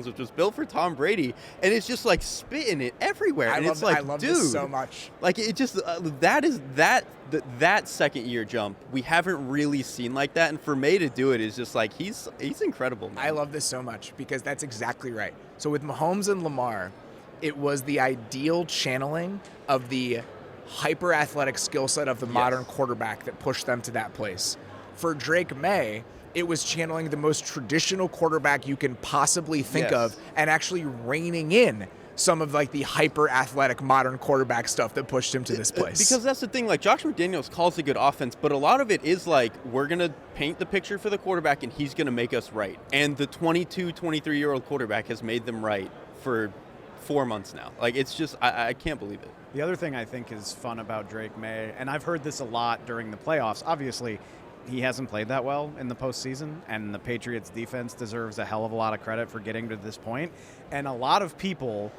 which was built for Tom Brady, and it's just like spitting it everywhere. I love dude, this so much. Like it just that second year jump we haven't really seen like that, and for Maye to do it is just like he's incredible, man. I love this so much because that's exactly right. So with Mahomes and Lamar, it was the ideal channeling of the hyper athletic skill set of the modern quarterback that pushed them to that place. For Drake Maye, it was channeling the most traditional quarterback you can possibly think of and actually reining in some of like the hyper athletic modern quarterback stuff that pushed him to this place. Because that's the thing, like Josh McDaniels calls a good offense, but a lot of it is like we're going to paint the picture for the quarterback and he's going to make us right. And the 22, 23-year-old quarterback has made them right for 4 months now. Like it's just, I can't believe it. The other thing I think is fun about Drake Maye, and I've heard this a lot during the playoffs, obviously he hasn't played that well in the postseason, and the Patriots defense deserves a hell of a lot of credit for getting to this point. And a lot of people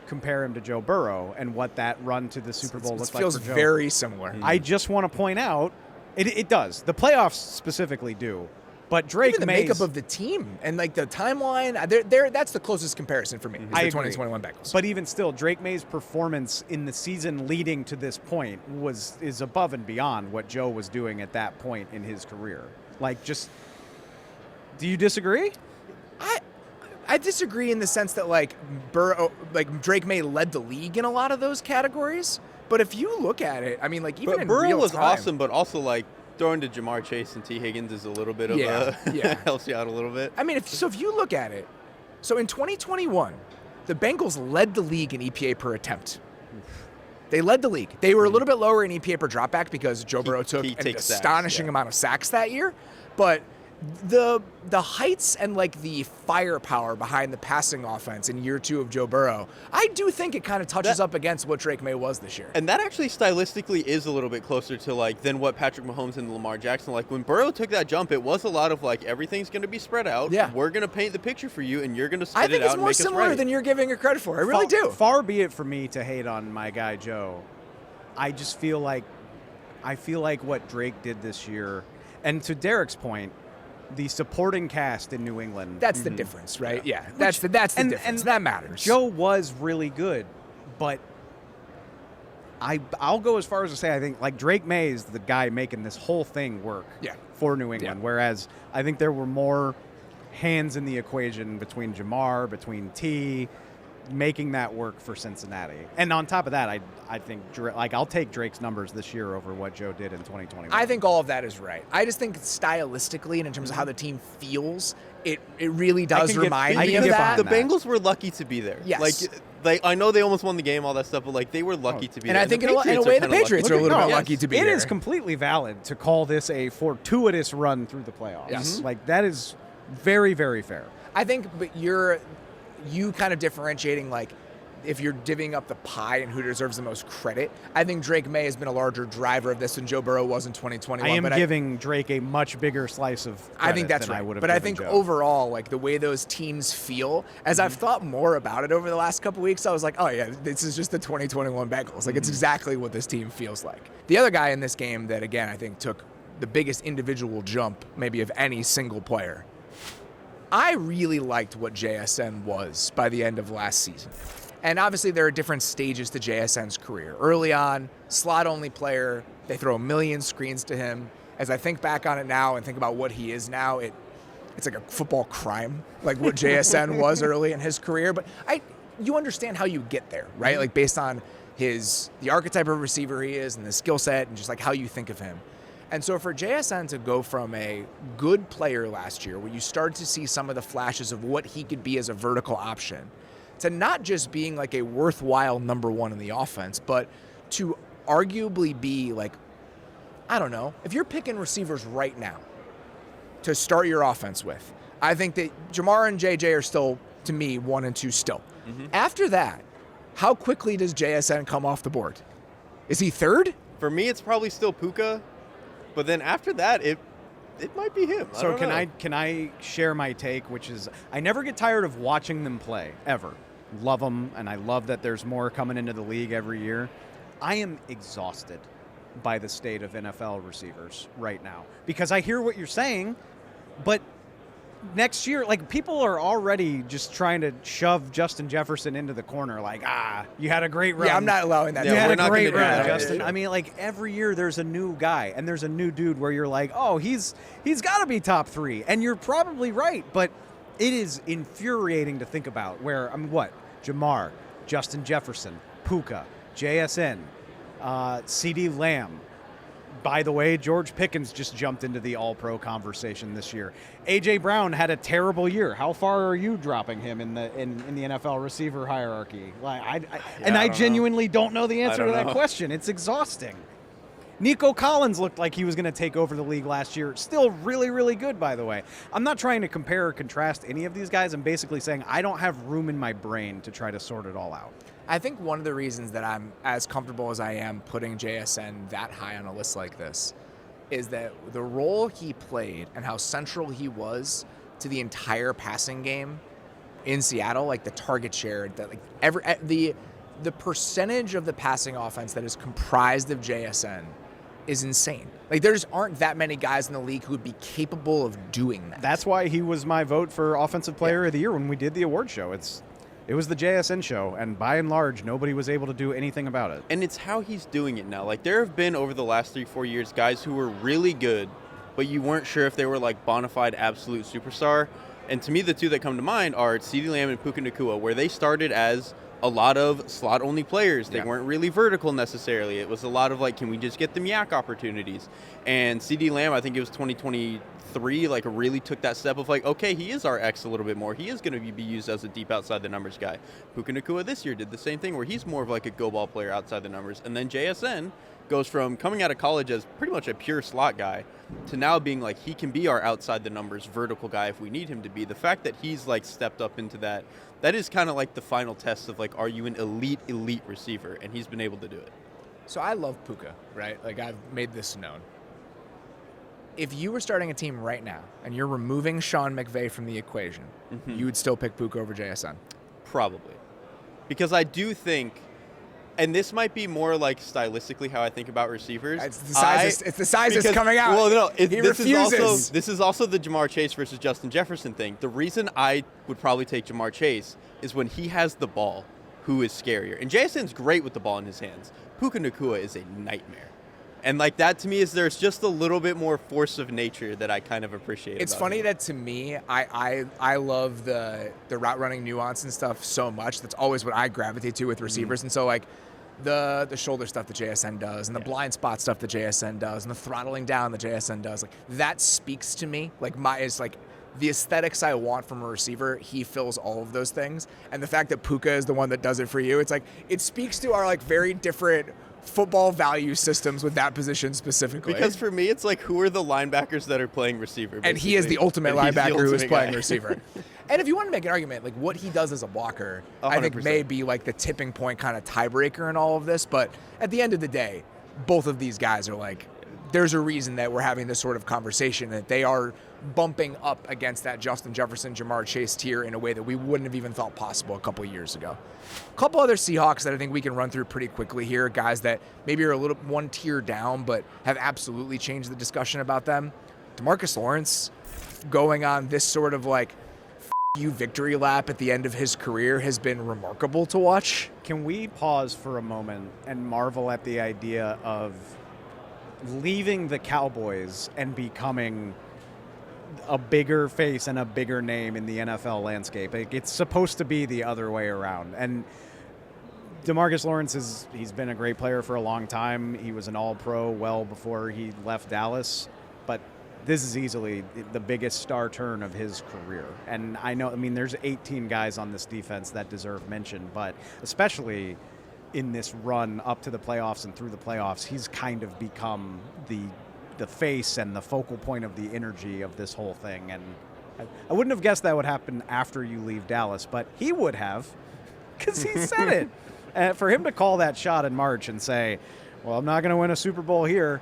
compare him to Joe Burrow and what that run to the Super Bowl looked like for Joe. It feels very similar. I just want to point out, it does. The playoffs specifically do. But Drake Maye's makeup of the team and like the timeline, that's the closest comparison for me. I agree. 2021 Bengals. But even still, Drake Maye's performance in the season leading to this point is above and beyond what Joe was doing at that point in his career. Like, just, do you disagree? I disagree in the sense that like Drake Maye led the league in a lot of those categories. But if you look at it, I mean, like even in Burrow real was time, awesome, but also like throwing to Jamar Chase and T. Higgins is a little bit of helps you out a little bit. I mean, if you look at it, so in 2021, the Bengals led the league in EPA per attempt. They led the league. They were a little bit lower in EPA per dropback because Joe Burrow took an astonishing amount of sacks that year, but the heights and like the firepower behind the passing offense in year 2 of Joe Burrow, I do think it kind of touches up against what Drake Maye was this year. And that actually stylistically is a little bit closer to like than what Patrick Mahomes and Lamar Jackson, like when Burrow took that jump, it was a lot of like everything's going to be spread out. Yeah. We're going to paint the picture for you and you're going to spit it out and make us right. I think it's more similar than you're giving it credit for. I really do. Far be it for me to hate on my guy Joe. I just feel like what Drake did this year, and to Derrick's point, the supporting cast in New England. That's the difference, right? Yeah. That's the difference. And that matters. Joe was really good, but I'll go as far as to say I think like Drake Maye is the guy making this whole thing work for New England, whereas I think there were more hands in the equation between Jamar, between T, making that work for Cincinnati. And on top of that, I think I'll take Drake's numbers this year over what Joe did in 2021. I think all of that is right. I just think stylistically and in terms of how the team feels, it really does remind me of that. The Bengals were lucky to be there. Yes. Like I know they almost won the game, all that stuff, but like they were lucky to be there. And I think in a way the Patriots are a little bit lucky to be there. It is completely valid to call this a fortuitous run through the playoffs. Yes. Like that is very, very fair. I think, but you kind of differentiating, like, if you're divvying up the pie and who deserves the most credit. I think Drake Maye has been a larger driver of this than Joe Burrow was in 2021. I am giving Drake a much bigger slice of credit. I think that's right. But I think overall, like, the way those teams feel, as I've thought more about it over the last couple weeks, I was like, oh yeah, this is just the 2021 Bengals. Like, it's exactly what this team feels like. The other guy in this game that, again, I think took the biggest individual jump maybe of any single player, I really liked what JSN was by the end of last season. And obviously there are different stages to JSN's career. Early on, slot-only player, they throw a million screens to him. As I think back on it now and think about what he is now, it's like a football crime, like what JSN was early in his career. But you understand how you get there, right? Like based on the archetype of receiver he is and the skill set and just like how you think of him. And so for JSN to go from a good player last year, where you started to see some of the flashes of what he could be as a vertical option, to not just being like a worthwhile number one in the offense, but to arguably be like, I don't know, if you're picking receivers right now to start your offense with, I think that Jamar and JJ are still, to me, 1 and 2 still. Mm-hmm. After that, how quickly does JSN come off the board? Is he third? For me, it's probably still Puka. But then after that, it might be him. So can I share my take, which is I never get tired of watching them play, ever. Love them, and I love that there's more coming into the league every year. I am exhausted by the state of NFL receivers right now because I hear what you're saying, but next year, like, people are already just trying to shove Justin Jefferson into the corner. Like, you had a great run. Yeah, I'm not allowing that. You had a great run, Justin. I mean, like, every year there's a new guy, and there's a new dude where you're like, oh, he's got to be top 3. And you're probably right, but it is infuriating to think about where, Jamar, Justin Jefferson, Puka, JSN, CeeDee Lamb. By the way, George Pickens just jumped into the All-Pro conversation this year. A.J. Brown had a terrible year. How far are you dropping him in the NFL receiver hierarchy? I genuinely don't know the answer to that question. It's exhausting. Nico Collins looked like he was going to take over the league last year. Still really, really good, by the way. I'm not trying to compare or contrast any of these guys. I'm basically saying I don't have room in my brain to try to sort it all out. I think one of the reasons that I'm as comfortable as I am putting JSN that high on a list like this is that the role he played and how central he was to the entire passing game in Seattle, like the target share, that like the percentage of the passing offense that is comprised of JSN is insane. Like, there just aren't that many guys in the league who would be capable of doing that. That's why he was my vote for Offensive Player of the Year when we did the award show. It was the JSN show, and by and large, nobody was able to do anything about it. And it's how he's doing it now. Like, there have been, over the last 3-4 years, guys who were really good, but you weren't sure if they were, like, bona fide absolute superstar. And to me, the two that come to mind are CeeDee Lamb and Puka Nacua, where they started as a lot of slot-only players. They weren't really vertical necessarily. It was a lot of, like, can we just get them yak opportunities? And CeeDee Lamb, I think it was 2023, like, really took that step of, like, okay, he is our X a little bit more. He is going to be used as a deep outside the numbers guy. Puka Nacua this year did the same thing, where he's more of, like, a go-ball player outside the numbers. And then JSN goes from coming out of college as pretty much a pure slot guy to now being, like, he can be our outside the numbers vertical guy if we need him to be. The fact that he's, like, stepped up into that is kind of like the final test of, like, are you an elite receiver? And he's been able to do it. So I love Puka, right? Like, I've made this known. If you were starting a team right now and you're removing Sean McVay from the equation, you would still pick Puka over JSN? Probably. Because I do think, and this might be more like stylistically how I think about receivers. It's the size that's coming out. Well, no, he refuses. This is also the Jamar Chase versus Justin Jefferson thing. The reason I would probably take Jamar Chase is when he has the ball, who is scarier. And JSN's great with the ball in his hands. Puka Nacua is a nightmare. And like that to me is there's just a little bit more force of nature that I kind of appreciate. It's funny that to me, I love the route running nuance and stuff so much. That's always what I gravitate to with receivers. And so like the shoulder stuff that JSN does, and the blind spot stuff that JSN does, and the throttling down that JSN does, like that speaks to me. Like it's like the aesthetics I want from a receiver, he fills all of those things. And the fact that Puka is the one that does it for you, it's like it speaks to our like very different football value systems with that position specifically. Because for me, it's like, who are the linebackers that are playing receiver? Basically? And he is the ultimate linebacker who is playing guy. receiver. And if you want to make an argument, like what he does as a blocker, 100%. I think may be like the tipping point kind of tiebreaker in all of this. But at the end of the day, both of these guys are like, there's a reason that we're having this sort of conversation, that they are bumping up against that Justin Jefferson, Jamar Chase tier in a way that we wouldn't have even thought possible a couple years ago. A couple other Seahawks that I think we can run through pretty quickly here, guys that maybe are a little one tier down but have absolutely changed the discussion about them. DeMarcus Lawrence going on this sort of like you victory lap at the end of his career has been remarkable to watch. Can we pause for a moment and marvel at the idea of leaving the Cowboys and becoming a bigger face and a bigger name in the NFL landscape? It's supposed to be the other way around. And DeMarcus Lawrence he's been a great player for a long time. He was an all-pro well before he left Dallas, but this is easily the biggest star turn of his career. And there's 18 guys on this defense that deserve mention, but especially in this run up to the playoffs and through the playoffs, he's kind of become the face and the focal point of the energy of this whole thing. And I wouldn't have guessed that would happen after you leave Dallas, but he would have, because he said it. And for him to call that shot in March and say, well, I'm not going to win a Super Bowl here,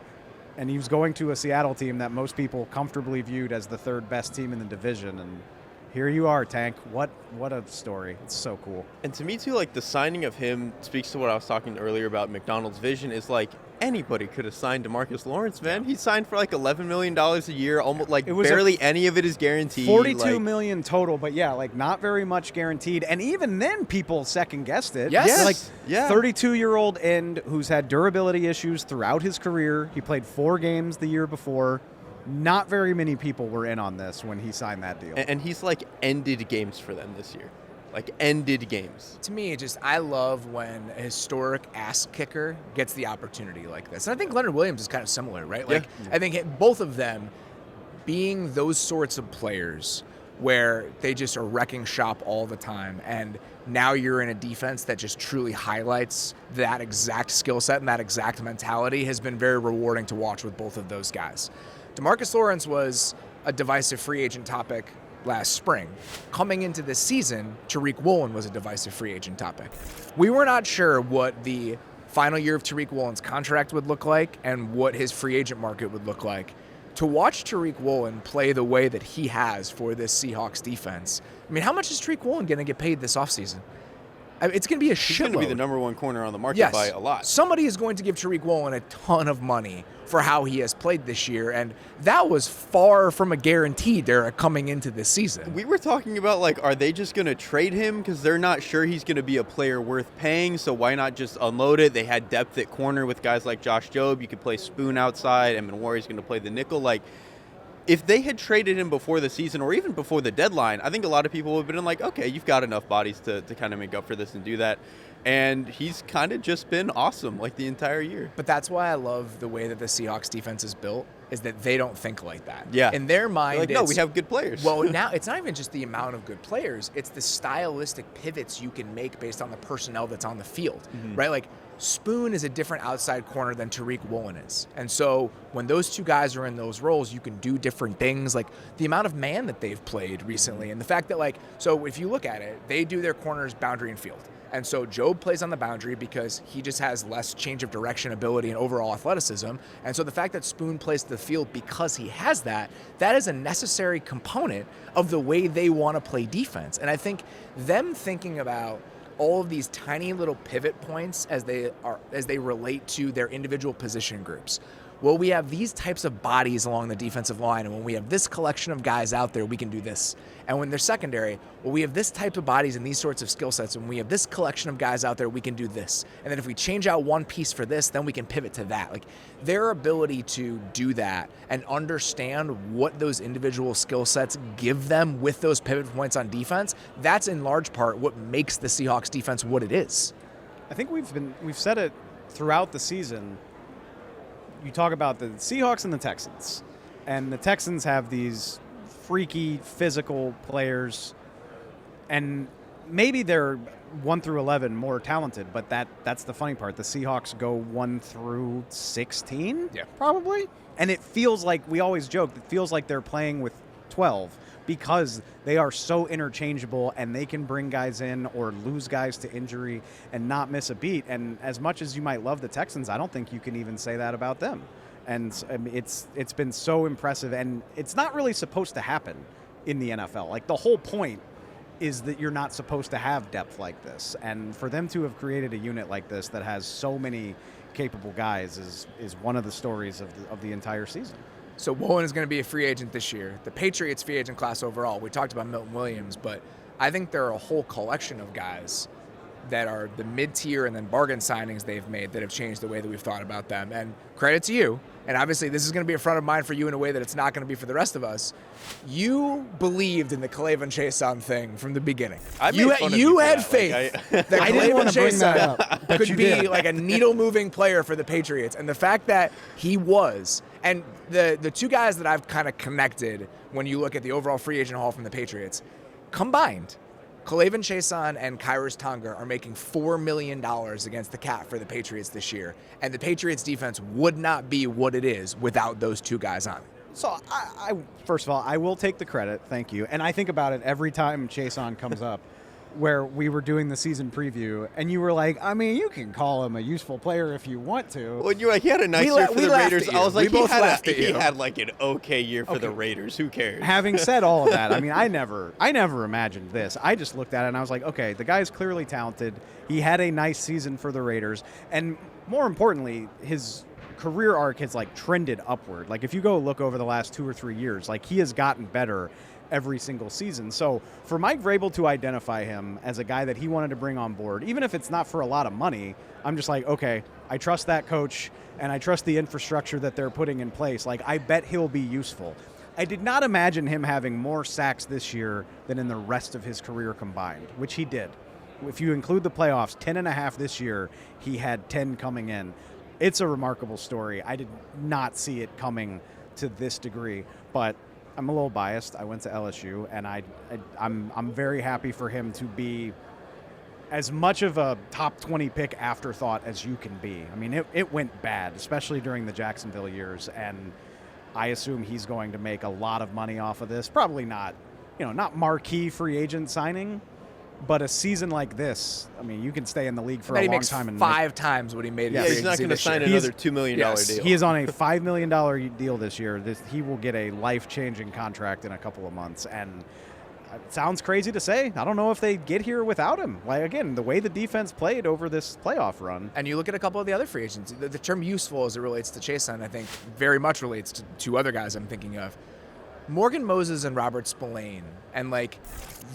and he was going to a Seattle team that most people comfortably viewed as the third best team in the division, and here you are, Tank. What a story. It's so cool. And to me, too, like the signing of him speaks to what I was talking earlier about Macdonald's vision is like anybody could have signed DeMarcus Lawrence, man. He signed for like $11 million a year, almost like barely any of it is guaranteed. $42 million total, but yeah, like not very much guaranteed. And even then, people second-guessed it. Yes. Like 32-year-old end who's had durability issues throughout his career. He played 4 games the year before. Not very many people were in on this when he signed that deal. And he's like ended games for them this year. Like ended games. To me, I love when a historic ass kicker gets the opportunity like this. And I think Leonard Williams is kind of similar, right? Like I think both of them being those sorts of players where they just are wrecking shop all the time, and now you're in a defense that just truly highlights that exact skill set and that exact mentality has been very rewarding to watch with both of those guys. DeMarcus Lawrence was a divisive free agent topic last spring. Coming into this season, Tariq Woolen was a divisive free agent topic. We were not sure what the final year of Tariq Woolen's contract would look like and what his free agent market would look like. To watch Tariq Woolen play the way that he has for this Seahawks defense, I mean, how much is Tariq Woolen going to get paid this offseason? It's going to be a shitload. He's going to be the number one corner on the market by a lot. Somebody is going to give Tariq Woolen a ton of money for how he has played this year, and that was far from a guarantee there coming into this season. We were talking about, like, are they just going to trade him because they're not sure he's going to be a player worth paying, so why not just unload it? They had depth at corner with guys like Josh Jobe. You could play Spoon outside, and Warrior's going to play the nickel. Like, if they had traded him before the season or even before the deadline, I think a lot of people would have been like, okay, you've got enough bodies to kind of make up for this and do that. And he's kind of just been awesome like the entire year. But that's why I love the way that the Seahawks defense is built, is that they don't think like that. Yeah. In their mind, like, no, we have good players. Well, now it's not even just the amount of good players. It's the stylistic pivots you can make based on the personnel that's on the field, right? Like, Spoon is a different outside corner than Tariq Woolen is. And so when those two guys are in those roles, you can do different things, like the amount of man that they've played recently. And the fact that, like, so if you look at it, they do their corners boundary and field. And so Jobe plays on the boundary because he just has less change of direction ability and overall athleticism. And so the fact that Spoon plays the field because he has that is a necessary component of the way they want to play defense. And I think them thinking about all of these tiny little pivot points as they relate to their individual position groups. well, we have these types of bodies along the defensive line, and when we have this collection of guys out there, we can do this. And when they're secondary, well, we have this type of bodies and these sorts of skill sets, and when we have this collection of guys out there, we can do this. And then if we change out one piece for this, then we can pivot to that. Like, their ability to do that and understand what those individual skill sets give them with those pivot points on defense, that's in large part what makes the Seahawks defense what it is. I think we've said it throughout the season. You talk about the Seahawks and the Texans, and the Texans have these freaky physical players, and maybe they're 1 through 11 more talented, but that's the funny part. The Seahawks go 1 through 16, probably, and it feels like, we always joke, it feels like they're playing with 12 because they are so interchangeable and they can bring guys in or lose guys to injury and not miss a beat. And as much as you might love the Texans, I don't think you can even say that about them. And I mean, it's been so impressive, and it's not really supposed to happen in the NFL. Like, the whole point is that you're not supposed to have depth like this. And for them to have created a unit like this that has so many capable guys is one of the stories of the entire season. So Woolen is going to be a free agent this year. The Patriots free agent class overall, we talked about Milton Williams, but I think there are a whole collection of guys that are the mid-tier and then bargain signings they've made that have changed the way that we've thought about them. And credit to you, and obviously this is going to be a front of mind for you in a way that it's not going to be for the rest of us. You believed in the Klassen Chaisson thing from the beginning. You had faith that Klassen Chaisson could be like a needle-moving player for the Patriots. And the fact that he was, and the two guys that I've kind of connected when you look at the overall free agent haul from the Patriots, combined, Klassen Chaisson and Khyiris Tonga are making $4 million against the cap for the Patriots this year, and the Patriots defense would not be what it is without those two guys on it. So, I first of all, I will take the credit, thank you. And I think about it every time Chaisson comes up, where we were doing the season preview, and you were like, I mean, you can call him a useful player if you want to. Well, you're like, he had a nice year for the Raiders. I was like, he had like an okay year for the Raiders. Who cares? Having said all of that, I mean, I never imagined this. I just looked at it and I was like, okay, the guy's clearly talented. He had a nice season for the Raiders, and more importantly, his career arc has like trended upward. Like, if you go look over the last 2 or 3 years, like, he has gotten better every single season. So for Mike Vrabel to identify him as a guy that he wanted to bring on board, even if it's not for a lot of money, I'm just like, okay, I trust that coach and I trust the infrastructure that they're putting in place. Like, I bet he'll be useful. I did not imagine him having more sacks this year than in the rest of his career combined, which he did. If you include the playoffs, 10.5 this year, he had 10 coming in. It's a remarkable story. I did not see it coming to this degree, but I'm a little biased. I went to LSU, and I'm very happy for him to be as much of a top 20 pick afterthought as you can be. I mean, it went bad, especially during the Jacksonville years, and I assume he's going to make a lot of money off of this. Probably not, not marquee free agent signing, but a season like this, I mean, you can stay in the league for a long time. And 5 times what he made. Yeah, he's not going to sign another $2 million deal. He is on a $5 million deal this year. He will get a life-changing contract in a couple of months, and it sounds crazy to say. I don't know if they get here without him. Like, again, the way the defense played over this playoff run. And you look at a couple of the other free agents. The term useful as it relates to Chaisson, I think, very much relates to 2 other guys I'm thinking of. Morgan Moses and Robert Spillane, and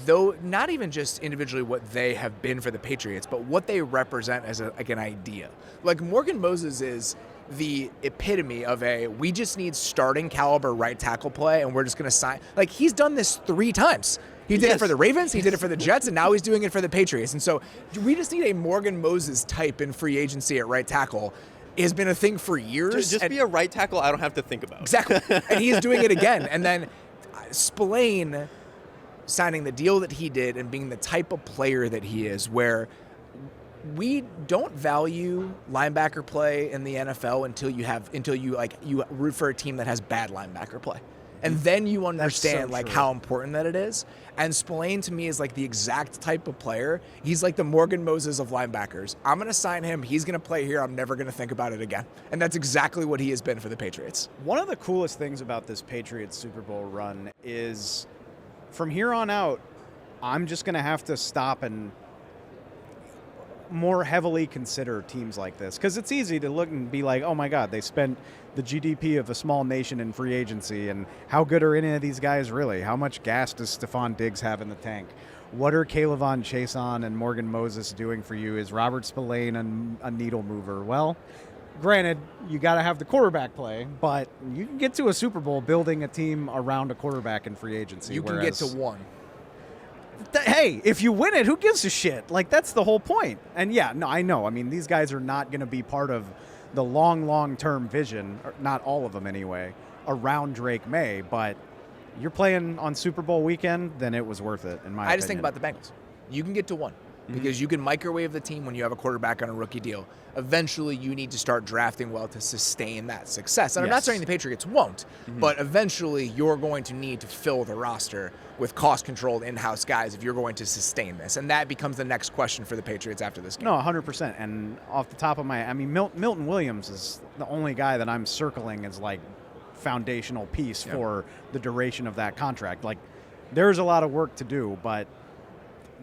though not even just individually what they have been for the Patriots, but what they represent as an idea. Like, Morgan Moses is the epitome of we just need starting caliber right tackle play, and we're just going to sign. Like, he's done this 3 times. He did it for the Ravens, he did it for the Jets, and now he's doing it for the Patriots. And so we just need a Morgan Moses type in free agency at right tackle. It has been a thing for years. Just be a right tackle I don't have to think about. Exactly. And he is doing it again. And then Spillane signing the deal that he did and being the type of player that he is, where we don't value linebacker play in the NFL until you root for a team that has bad linebacker play. And then you understand how important that it is. And Spillane to me is like the exact type of player. He's like the Morgan Moses of linebackers. I'm going to sign him. He's going to play here. I'm never going to think about it again. And that's exactly what he has been for the Patriots. One of the coolest things about this Patriots Super Bowl run is from here on out, I'm just going to have to stop and more heavily consider teams like this, because it's easy to look and be like, oh my God, they spent the GDP of a small nation in free agency, and how good are any of these guys really? How much gas does Stephon Diggs have in the tank? What are Kayvon Chaisson and Morgan Moses doing for you? Is Robert Spillane a needle mover? Well, granted, you got to have the quarterback play, but you can get to a Super Bowl building a team around a quarterback in free agency. You can get to one. Hey, if you win it, who gives a shit? Like, that's the whole point. And yeah, no, I know. I mean, these guys are not going to be part of the long-term vision, or not all of them anyway, around Drake Maye. But you're playing on Super Bowl weekend, then it was worth it, in my opinion. I just think about the Bengals. You can get to one because you can microwave the team when you have a quarterback on a rookie deal. Eventually, you need to start drafting well to sustain that success. And I'm not saying the Patriots won't, but eventually you're going to need to fill the roster with cost-controlled in-house guys if you're going to sustain this. And that becomes the next question for the Patriots after this game. No, 100%. And off the top of my, I mean, Milton Williams is the only guy that I'm circling as like foundational piece for the duration of that contract. Like, there's a lot of work to do, but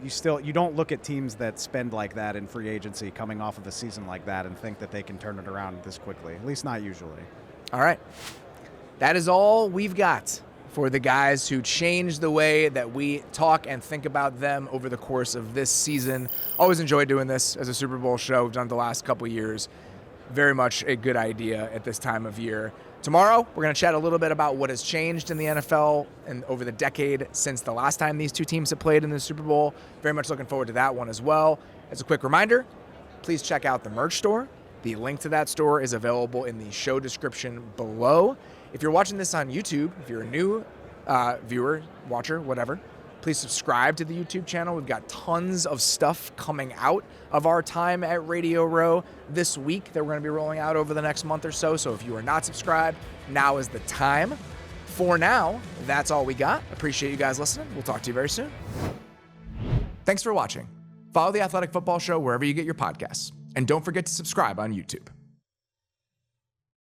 you don't look at teams that spend like that in free agency coming off of a season like that and think that they can turn it around this quickly. At least not usually. All right. That is all we've got for the guys who changed the way that we talk and think about them over the course of this season. Always enjoyed doing this as a Super Bowl show. We've done it the last couple years. Very much a good idea at this time of year. Tomorrow, we're going to chat a little bit about what has changed in the NFL and over the decade since the last time these two teams have played in the Super Bowl. Very much looking forward to that one as well. As a quick reminder, please check out the merch store. The link to that store is available in the show description below. If you're watching this on YouTube, if you're a new viewer, watcher, whatever, please subscribe to the YouTube channel. We've got tons of stuff coming out of our time at Radio Row this week that we're going to be rolling out over the next month or so. So if you are not subscribed, now is the time. For now, that's all we got. Appreciate you guys listening. We'll talk to you very soon. Thanks for watching. Follow The Athletic Football Show wherever you get your podcasts. And don't forget to subscribe on YouTube.